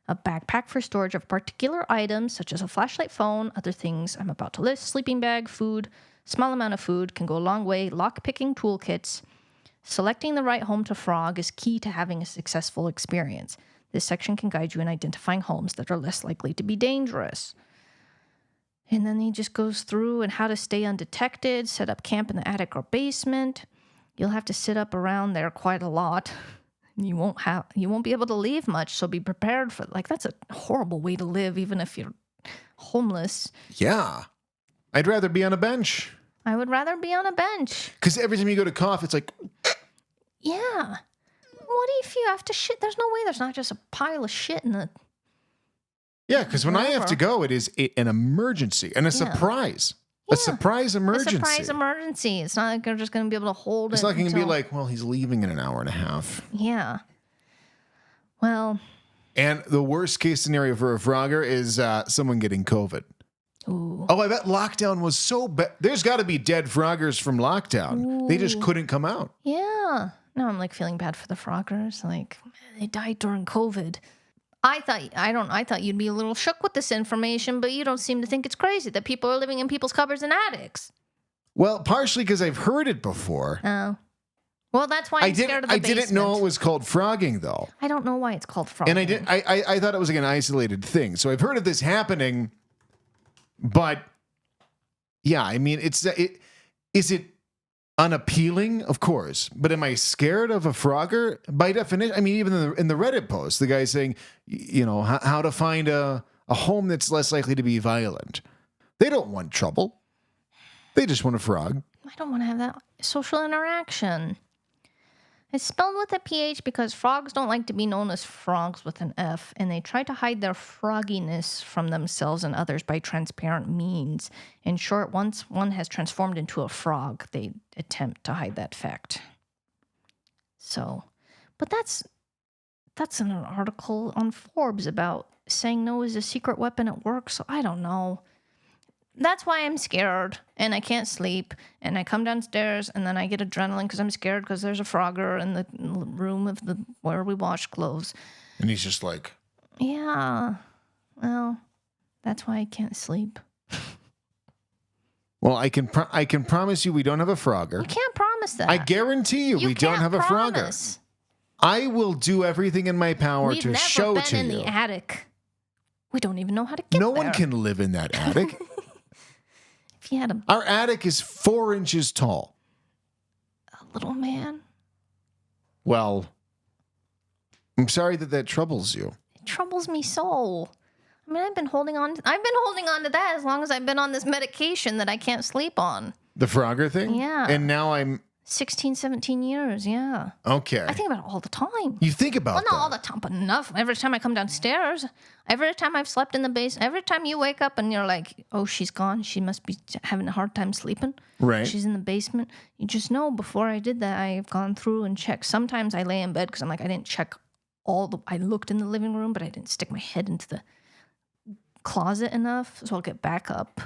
A backpack for storage of particular items, such as a flashlight, phone, other things I'm about to list, sleeping bag, food, small amount of food can go a long way, lock-picking toolkits. Selecting the right home to frog is key to having a successful experience. This section can guide you in identifying homes that are less likely to be dangerous. And then he just goes through and how to stay undetected, set up camp in the attic or basement. You'll have to sit up around there quite a lot. You won't be able to leave much, so be prepared for that's a horrible way to live, even if you're homeless. Yeah. I'd rather be on a bench. I would rather be on a bench. Because every time you go to cough, it's yeah. What if you have to shit? There's no way there's not just a pile of shit in the... Yeah, because when I have to go, it is an emergency and a surprise. Yeah. A surprise emergency. A surprise emergency. It's not they're just going to be able to hold it. It's not going to be he's leaving in an hour and a half. Yeah. Well... And the worst case scenario for a frogger is someone getting COVID. Ooh. Oh, I bet lockdown was so bad. There's got to be dead froggers from lockdown. They just couldn't come out. Yeah. Now I'm like feeling bad for the froggers. Like they died during COVID. I thought you'd be a little shook with this information, but you don't seem to think it's crazy that people are living in people's cupboards and attics. Well, partially because I've heard it before. Oh. Well, that's why I'm scared of the basement. I didn't know it was called frogging, though. I don't know why it's called frogging. And I thought it was like an isolated thing. So I've heard of this happening, but yeah, I mean, is it unappealing? Of course. But am I scared of a frogger? By definition, I mean, even in the Reddit post, the guy's saying, how to find a home that's less likely to be violent. They don't want trouble. They just want a frog. I don't want to have that social interaction. It's spelled with a PH because frogs don't like to be known as frogs with an F, and they try to hide their frogginess from themselves and others by transparent means. In short, once one has transformed into a frog, they attempt to hide that fact. So, but that's an article on Forbes about saying no is a secret weapon at work, so I don't know. That's why I'm scared, and I can't sleep, and I come downstairs, and then I get adrenaline because I'm scared because there's a frogger in the room where we wash clothes. And he's just like... Yeah. Well, that's why I can't sleep. Well, I can promise you we don't have a frogger. You can't promise that. I guarantee you we don't have a frogger. I will do everything in my power to show to you. We've never been in the attic. We don't even know how to get there. No one can live in that attic. If you had Our attic is 4 inches tall. A little man. Well, I'm sorry that troubles you. It troubles me so. I mean, I've been holding on to that as long as I've been on this medication that I can't sleep on. The frogger thing? Yeah. And now I'm 16, 17 years, yeah. Okay. I think about it all the time. You think about Well, not all the time, but enough. Every time I come downstairs, every time I've slept in the basement, every time you wake up and you're like, oh, she's gone. She must be having a hard time sleeping. Right. She's in the basement. You just know before I did that, I've gone through and checked. Sometimes I lay in bed because I'm like, I didn't check I looked in the living room, but I didn't stick my head into the closet enough. So I'll get back up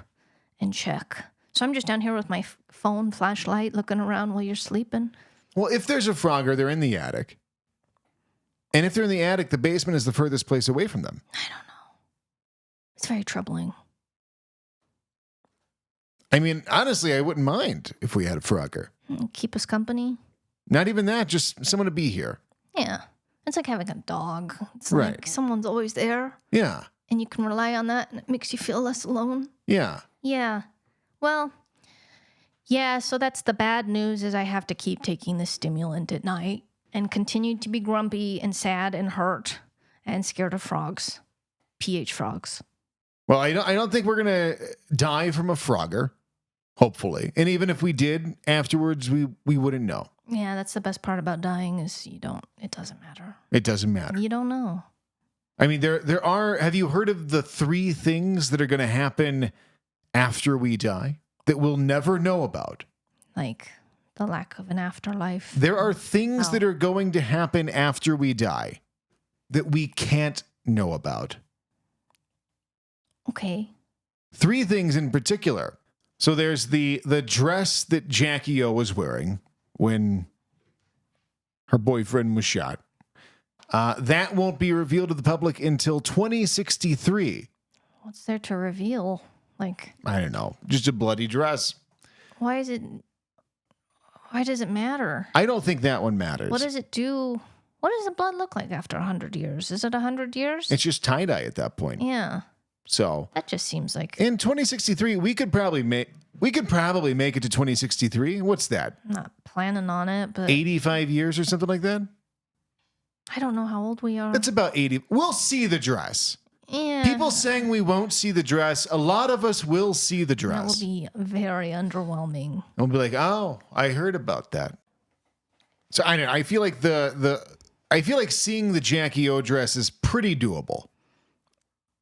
and check. So I'm just down here with my phone flashlight looking around while you're sleeping. Well, if there's a frogger, they're in the attic. And if they're in the attic, the basement is the furthest place away from them. I don't know. It's very troubling. I mean, honestly, I wouldn't mind if we had a frogger. Keep us company. Not even that, just someone to be here. Yeah. It's like having a dog. It's Right. like someone's always there. Yeah. And you can rely on that, and it makes you feel less alone. Yeah. Yeah. Well, yeah, so that's the bad news is I have to keep taking the stimulant at night and continue to be grumpy and sad and hurt and scared of frogs. PH frogs. Well, I don't think we're going to die from a frogger, hopefully. And even if we did, afterwards, we wouldn't know. Yeah, that's the best part about dying is it doesn't matter. It doesn't matter. You don't know. I mean, there are, have you heard of the 3 things that are going to happen after we die that we'll never know about? Like the lack of an afterlife. There are things that are going to happen after we die that we can't know about. Okay. 3 things in particular. So there's the dress that Jackie O was wearing when her boyfriend was shot. That won't be revealed to the public until 2063. What's there to reveal? Like, I don't know. Just a bloody dress. why does it matter? I don't think that one matters. What does it do? What does the blood look like after 100 years? Is it 100 years? It's just tie-dye at that point. Yeah. So That just seems like in 2063, we could probably make it to 2063. What's that? I'm not planning on it, but 85 years or something like that? I don't know how old we are. That's about 80. We'll see the dress. Yeah. People saying we won't see the dress. A lot of us will see the That dress. will be very underwhelming. And we'll be like, oh, I heard about that. So I don't know. I feel like I feel like seeing the Jackie O dress is pretty doable.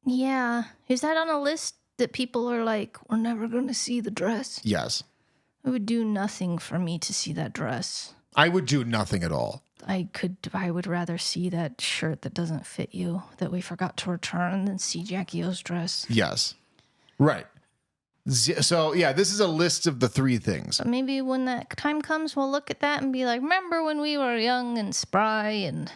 Yeah. Is that on a list that people are like, we're never going to see the dress? Yes. It would do nothing for me to see that dress. I would do nothing at all. I would rather see that shirt that doesn't fit you that we forgot to return than see Jackie O's dress. Yes. Right. So, yeah, this is a list of the 3 things. But maybe when that time comes, we'll look at that and be like, remember when we were young and spry and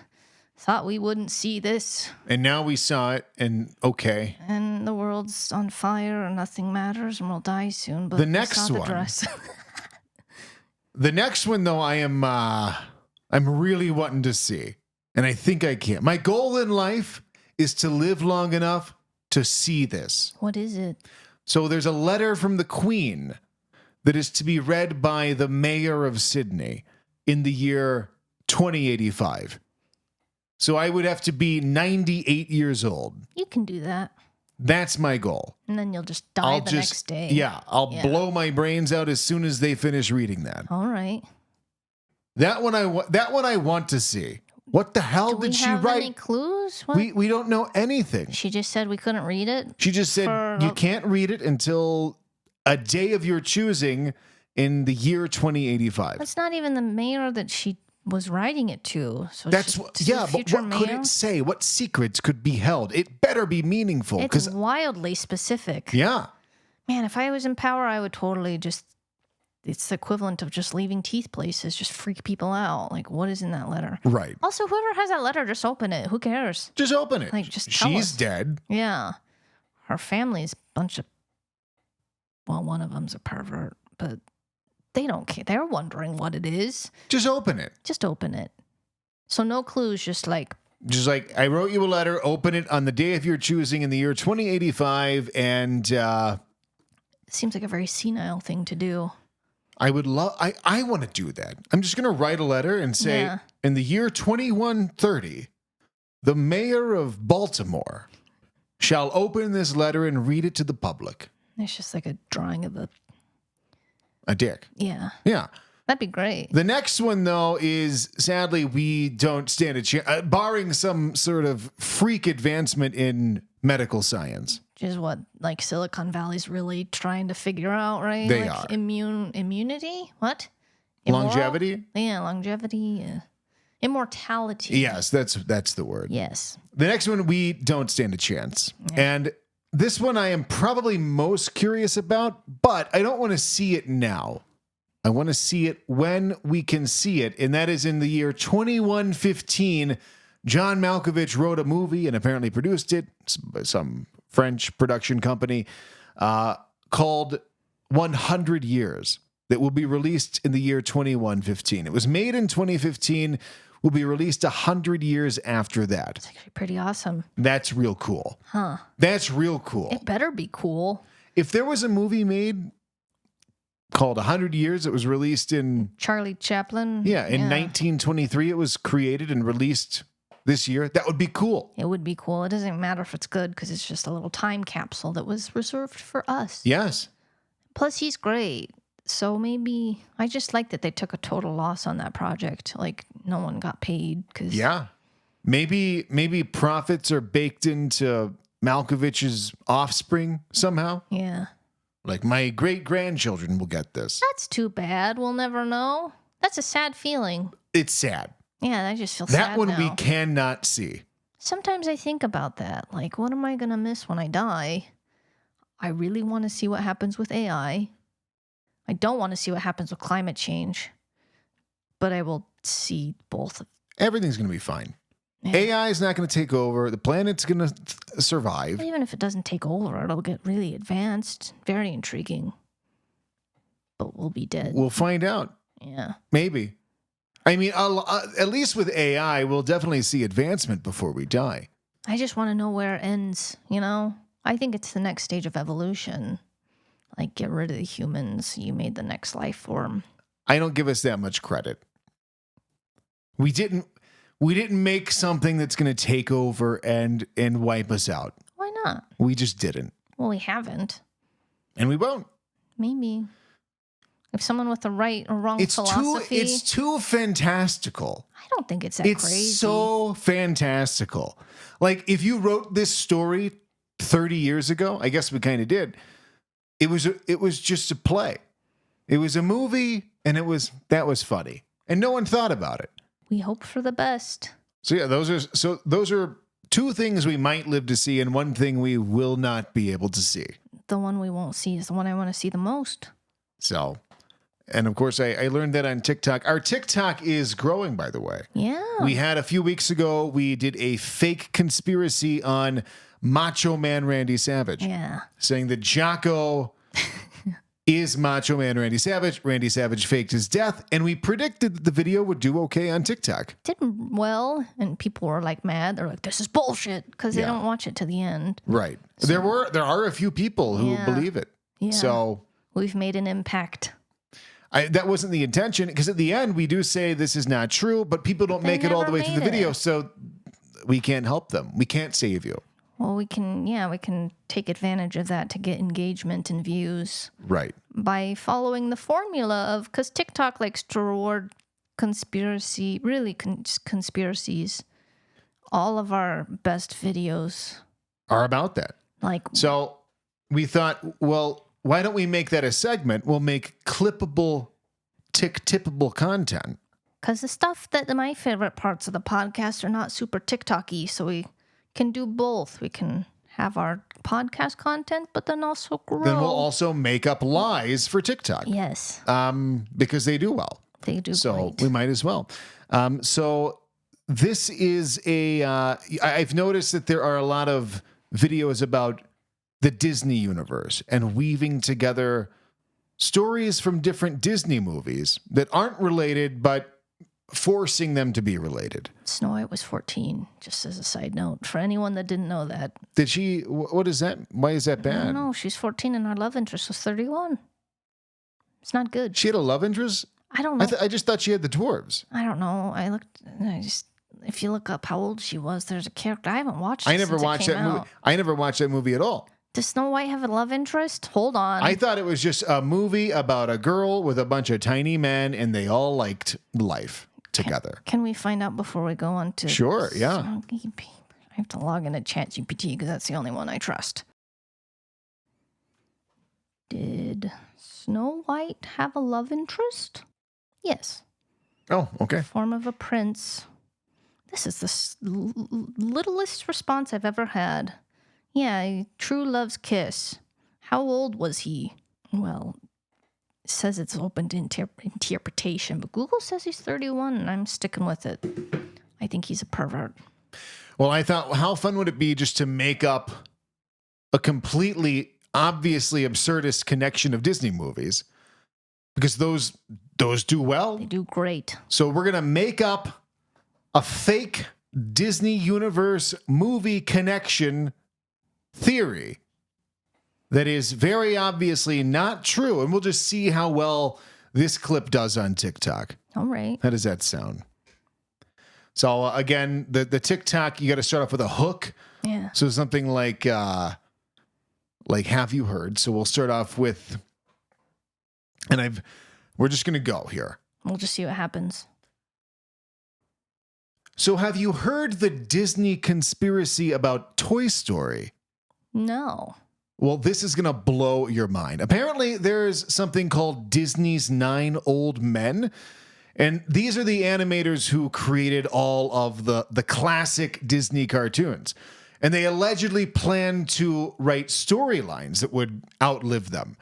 thought we wouldn't see this? And now we saw it, and okay. And the world's on fire and nothing matters and we'll die soon. But The we next saw the one. dress. The next one, though, I'm really wanting to see, and I think I can. My goal in life is to live long enough to see this. What is it? So there's a letter from the Queen that is to be read by the mayor of Sydney in the year 2085. So I would have to be 98 years old. You can do that. That's my goal. And then you'll just die the next day. Yeah, I'll blow my brains out as soon as they finish reading that. All right. That one I want to see. What the hell did she have write? Any clues? What? We don't know anything. She just said we couldn't read it. She just said you can't read it until a day of your choosing in the year 2085. That's not even the mayor that she was writing it to. So That's what. Yeah, but what could it say? What secrets could be held? It better be meaningful. It's wildly specific. Yeah. Man, if I was in power, I would totally just. It's the equivalent of just leaving teeth places, just freak people out. Like, what is in that letter? Right. Also, whoever has that letter, just open it. Who cares? Just open it. Like, just tell She's us. dead. Yeah. Her family's a bunch of. Well, one of them's a pervert, but they don't care. They're wondering what it is. Just open it. Just open it. So no clues, just like. Just like, I wrote you a letter, open it on the day of your choosing in the year 2085, and It seems like a very senile thing to do. I would love, I want to do that. I'm just going to write a letter and say, in the year 2130, the mayor of Baltimore shall open this letter and read it to the public. It's just like a drawing of a dick. Yeah. Yeah. That'd be great. The next one, though, is sadly, we don't stand a chance, barring some sort of freak advancement in medical science. Which is what, like, Silicon Valley's really trying to figure out, right? They like are. Immunity? What? Longevity? Yeah, longevity. Immortality. Yes, that's the word. Yes. The next one, we don't stand a chance. Yeah. And this one I am probably most curious about, but I don't want to see it now. I want to see it when we can see it, and that is in the year 2115. John Malkovich wrote a movie and apparently produced it, some French production company, called 100 Years, that will be released in the year 2115. It was made in 2015, will be released 100 years after that. It's actually pretty awesome. That's real cool. Huh. That's real cool. It better be cool. If there was a movie made called 100 Years, it was released in... Charlie Chaplin. Yeah, in 1923, it was created and released this year. That would be cool. It would be cool. It doesn't matter if it's good because it's just a little time capsule that was reserved for us. Yes. Plus, he's great. So maybe I just like that they took a total loss on that project. Like, no one got paid because... Yeah. Maybe profits are baked into Malkovich's offspring somehow. Yeah. Like, my great-grandchildren will get this. That's too bad. We'll never know. That's a sad feeling. It's sad. Yeah, I just feel sad That one now. we cannot see. Sometimes I think about that. Like, what am I going to miss when I die? I really want to see what happens with AI. I don't want to see what happens with climate change. But I will see both. Everything's going to be fine. Yeah. AI is not going to take over. The planet's going to survive. Even if it doesn't take over, it'll get really advanced. Very intriguing. But we'll be dead. We'll find out. Yeah. Maybe. I mean, at least with AI, we'll definitely see advancement before we die. I just want to know where it ends, you know? I think it's the next stage of evolution. Like, get rid of the humans. You made the next life form. I don't give us that much credit. We didn't make something that's going to take over and wipe us out. Why not? We just didn't. Well, we haven't. And we won't. Maybe. If someone with the right or wrong philosophy... It's too fantastical. I don't think it's that crazy. It's so fantastical. Like, if you wrote this story 30 years ago, I guess we kind of did, it was just a play. It was a movie, and that was funny. And no one thought about it. We hope for the best. So yeah, those are two things we might live to see and one thing we will not be able to see. the one we won't see is the one I want to see the most. So, and of course, I learned that on TikTok. Our TikTok is growing, by the way. Yeah. We had a few weeks ago, we did a fake conspiracy on Macho Man Randy Savage. Yeah. Saying that Jocko is Macho Man Randy Savage. Randy Savage faked his death, and we predicted that the video would do okay on TikTok. Did well, and people were like mad. They're like, "This is bullshit," because they Yeah. don't watch it to the end. Right. There are a few people who Yeah. believe it. Yeah. So We've made an impact. that wasn't the intention, because at the end we do say this is not true, but people don't They make it all the never way through the made video, it. so we can't help them. We can't save you. Well, we can take advantage of that to get engagement and views Right. by following the formula of, because TikTok likes to reward conspiracies. All of our best videos Are about that. like So we thought, well, why don't we make that a segment? We'll make clippable, tippable content. because the stuff that my favorite parts of the podcast are not super TikTok-y, so we can do both. We can have our podcast content, but then also grow. Then we'll also make up lies for TikTok. Yes, Because they do well. they do So great. we might as well. So this is I've noticed that there are a lot of videos about the Disney universe and weaving together stories from different Disney movies that aren't related, but forcing them to be related. Snow White was 14, just as a side note. For anyone that didn't know that. Did she, what is that? Why is that I bad? don't know. She's 14 and her love interest was 31. It's not good. She had a love interest? I don't know. I just thought she had the dwarves. I don't know. If you look up how old she was, there's a character. I haven't watched it I never since it watched came that movie. out. I never watched that movie at all. Does Snow White have a love interest? Hold on. I thought it was just a movie about a girl with a bunch of tiny men and they all liked life together. Can we find out before we go on to... Sure, yeah. I have to log into ChatGPT because that's the only one I trust. Did Snow White have a love interest? Yes. Oh, okay. Form of a prince. This is the littlest response I've ever had. Yeah, true love's kiss. How old was he? Well, it says it's open to interpretation, but Google says he's 31, and I'm sticking with it. I think he's a pervert. Well, I thought, how fun would it be just to make up a completely obviously absurdist connection of Disney movies? Because those do well. They do great. So we're going to make up a fake Disney universe movie connection theory that is very obviously not true. And we'll just see how well this clip does on TikTok. All right. How does that sound? So again, the TikTok, you got to start off with a hook. Yeah. So something like have you heard? So we'll start off with, and we're just going to go here. We'll just see what happens. So have you heard the Disney conspiracy about Toy Story? No. Well, this is going to blow your mind. Apparently, there's something called Disney's 9 Old Men. And these are the animators who created all of the classic Disney cartoons. And they allegedly plan to write storylines that would outlive them.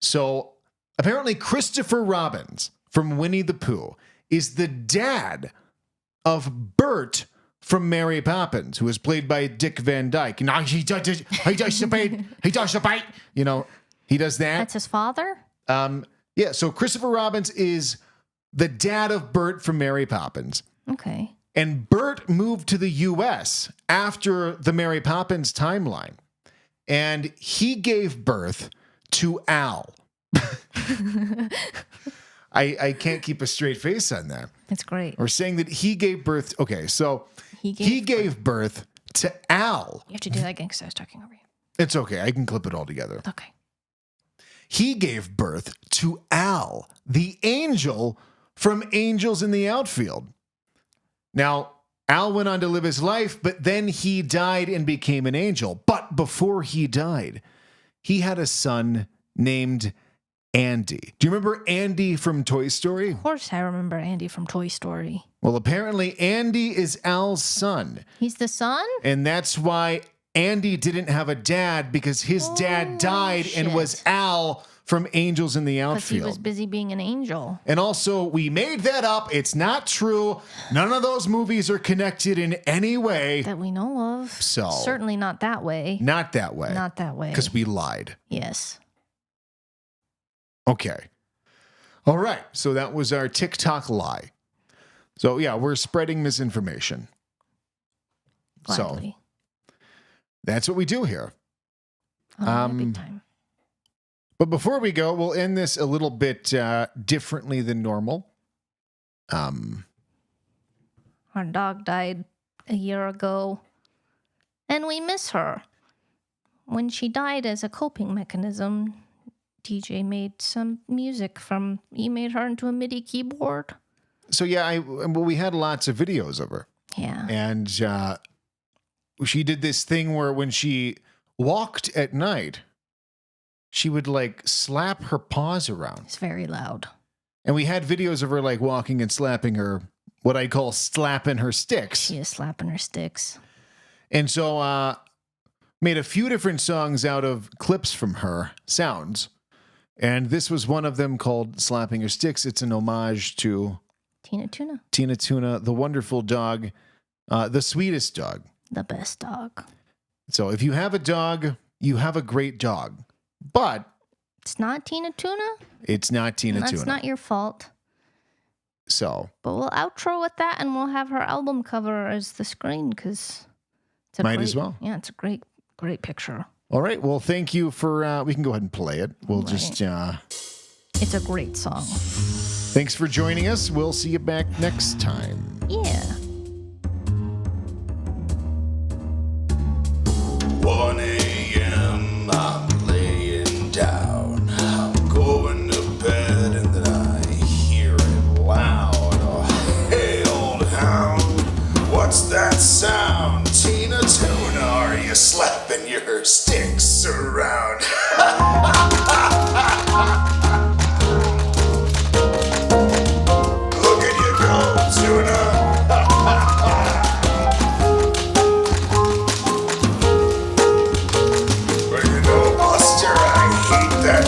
So apparently, Christopher Robbins from Winnie the Pooh is the dad of Bert from Mary Poppins, who is played by Dick Van Dyke. Now he does the bite. You know, he does that. That's his father? Yeah, so Christopher Robbins is the dad of Bert from Mary Poppins. Okay. And Bert moved to the U.S. after the Mary Poppins timeline. And he gave birth to Al. I can't keep a straight face on that. It's great. We're saying that he gave birth. Okay, so he gave birth to Al. You have to do that again because I was talking over you. It's okay. I can clip it all together. Okay. He gave birth to Al, the angel from Angels in the Outfield. Now, Al went on to live his life, but then he died and became an angel. But before he died, he had a son named Andy. Do you remember Andy from Toy Story? Of course I remember Andy from Toy Story. Well, apparently Andy is Al's son. He's the son? And that's why Andy didn't have a dad because his dad died and was Al from Angels in the Because he Outfield. was busy being an angel. And also, we made that up. It's not true. None of those movies are connected in any way. That we know of. So. Certainly not that way. Not that way. Not that way. Because we lied. Yes. Okay. All right. So that was our TikTok lie. So, yeah, we're spreading misinformation. Gladly. So, that's what we do here. Big time. But before we go, we'll end this a little bit differently than normal. Our dog died a year ago, and we miss her. When she died, as a coping mechanism, DJ made some music he made her into a MIDI keyboard. So, yeah, we had lots of videos of her. Yeah. And she did this thing where when she walked at night, she would like slap her paws around. It's very loud. And we had videos of her like walking and slapping her, what I call slapping her sticks. She is slapping her sticks. And so made a few different songs out of clips from her sounds. And this was one of them called Slapping Her Sticks. It's an homage to Tina Tuna. Tina Tuna, the wonderful dog, the sweetest dog. The best dog. So if you have a dog, you have a great dog. But it's not Tina Tuna. It's not Tina Tuna. That's not your fault. So. But we'll outro with that, and we'll have her album cover as the screen because it's might as well. Yeah, it's a great picture. All right. Well, thank you for. We can go ahead and play it. We'll just. It's a great song. Thanks for joining us. We'll see you back next time. Yeah. 1 a.m. I'm laying down. I'm going to bed and then I hear it loud. Oh, hey, old hound, what's that sound? Tina Tuna, are you slapping your sticks around? Look at you go, Tuna.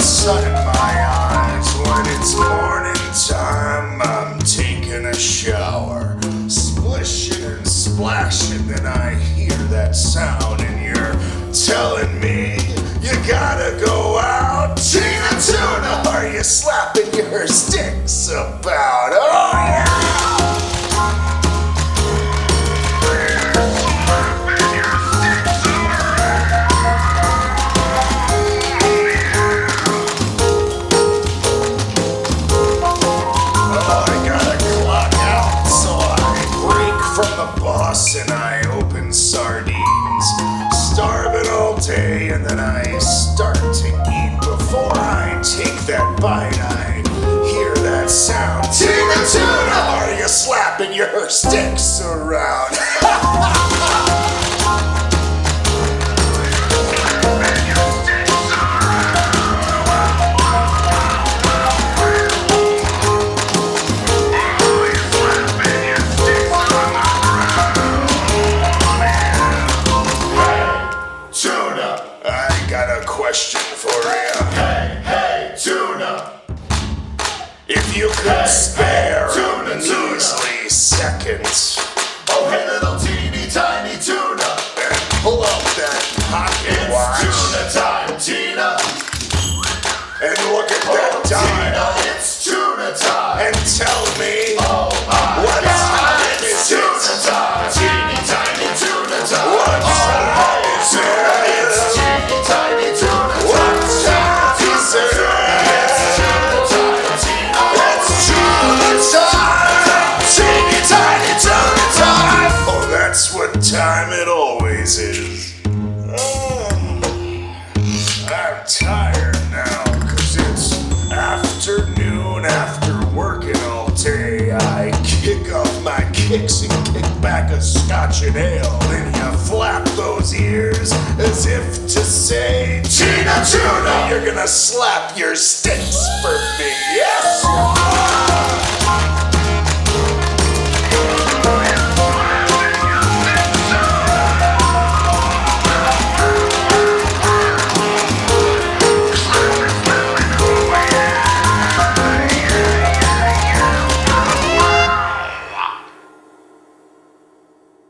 Sun in my eyes when it's morning time. I'm taking a shower, splishing and splashing. Then I hear that sound, and you're telling me you gotta go out. Tina Tuna, are you slapping your sticks about? Oh yeah! And I open sardines, starving all day, and then I start to eat. Before I take that bite, I hear that sound. Tina Tuna, are you slapping your sticks around? Question for you. Hey, Tuna. If you could spare a measly second. Oh, hey, little teeny tiny Tuna. And pull out that pocket watch. It's Tuna time, Tina. And look at that dime. Tina, it's Tuna time. And tell me what time is it? Tuna time. Teeny tiny Tuna time. What time is it? It's teeny tiny Tuna. Oh, that's what time it always is. I'm tired now, 'cause it's afternoon after working all day. I kick off my kicks and kick back a scotch and ale. Then you flap those ears as if to say, Tina Tuna, you're gonna slap your sticks for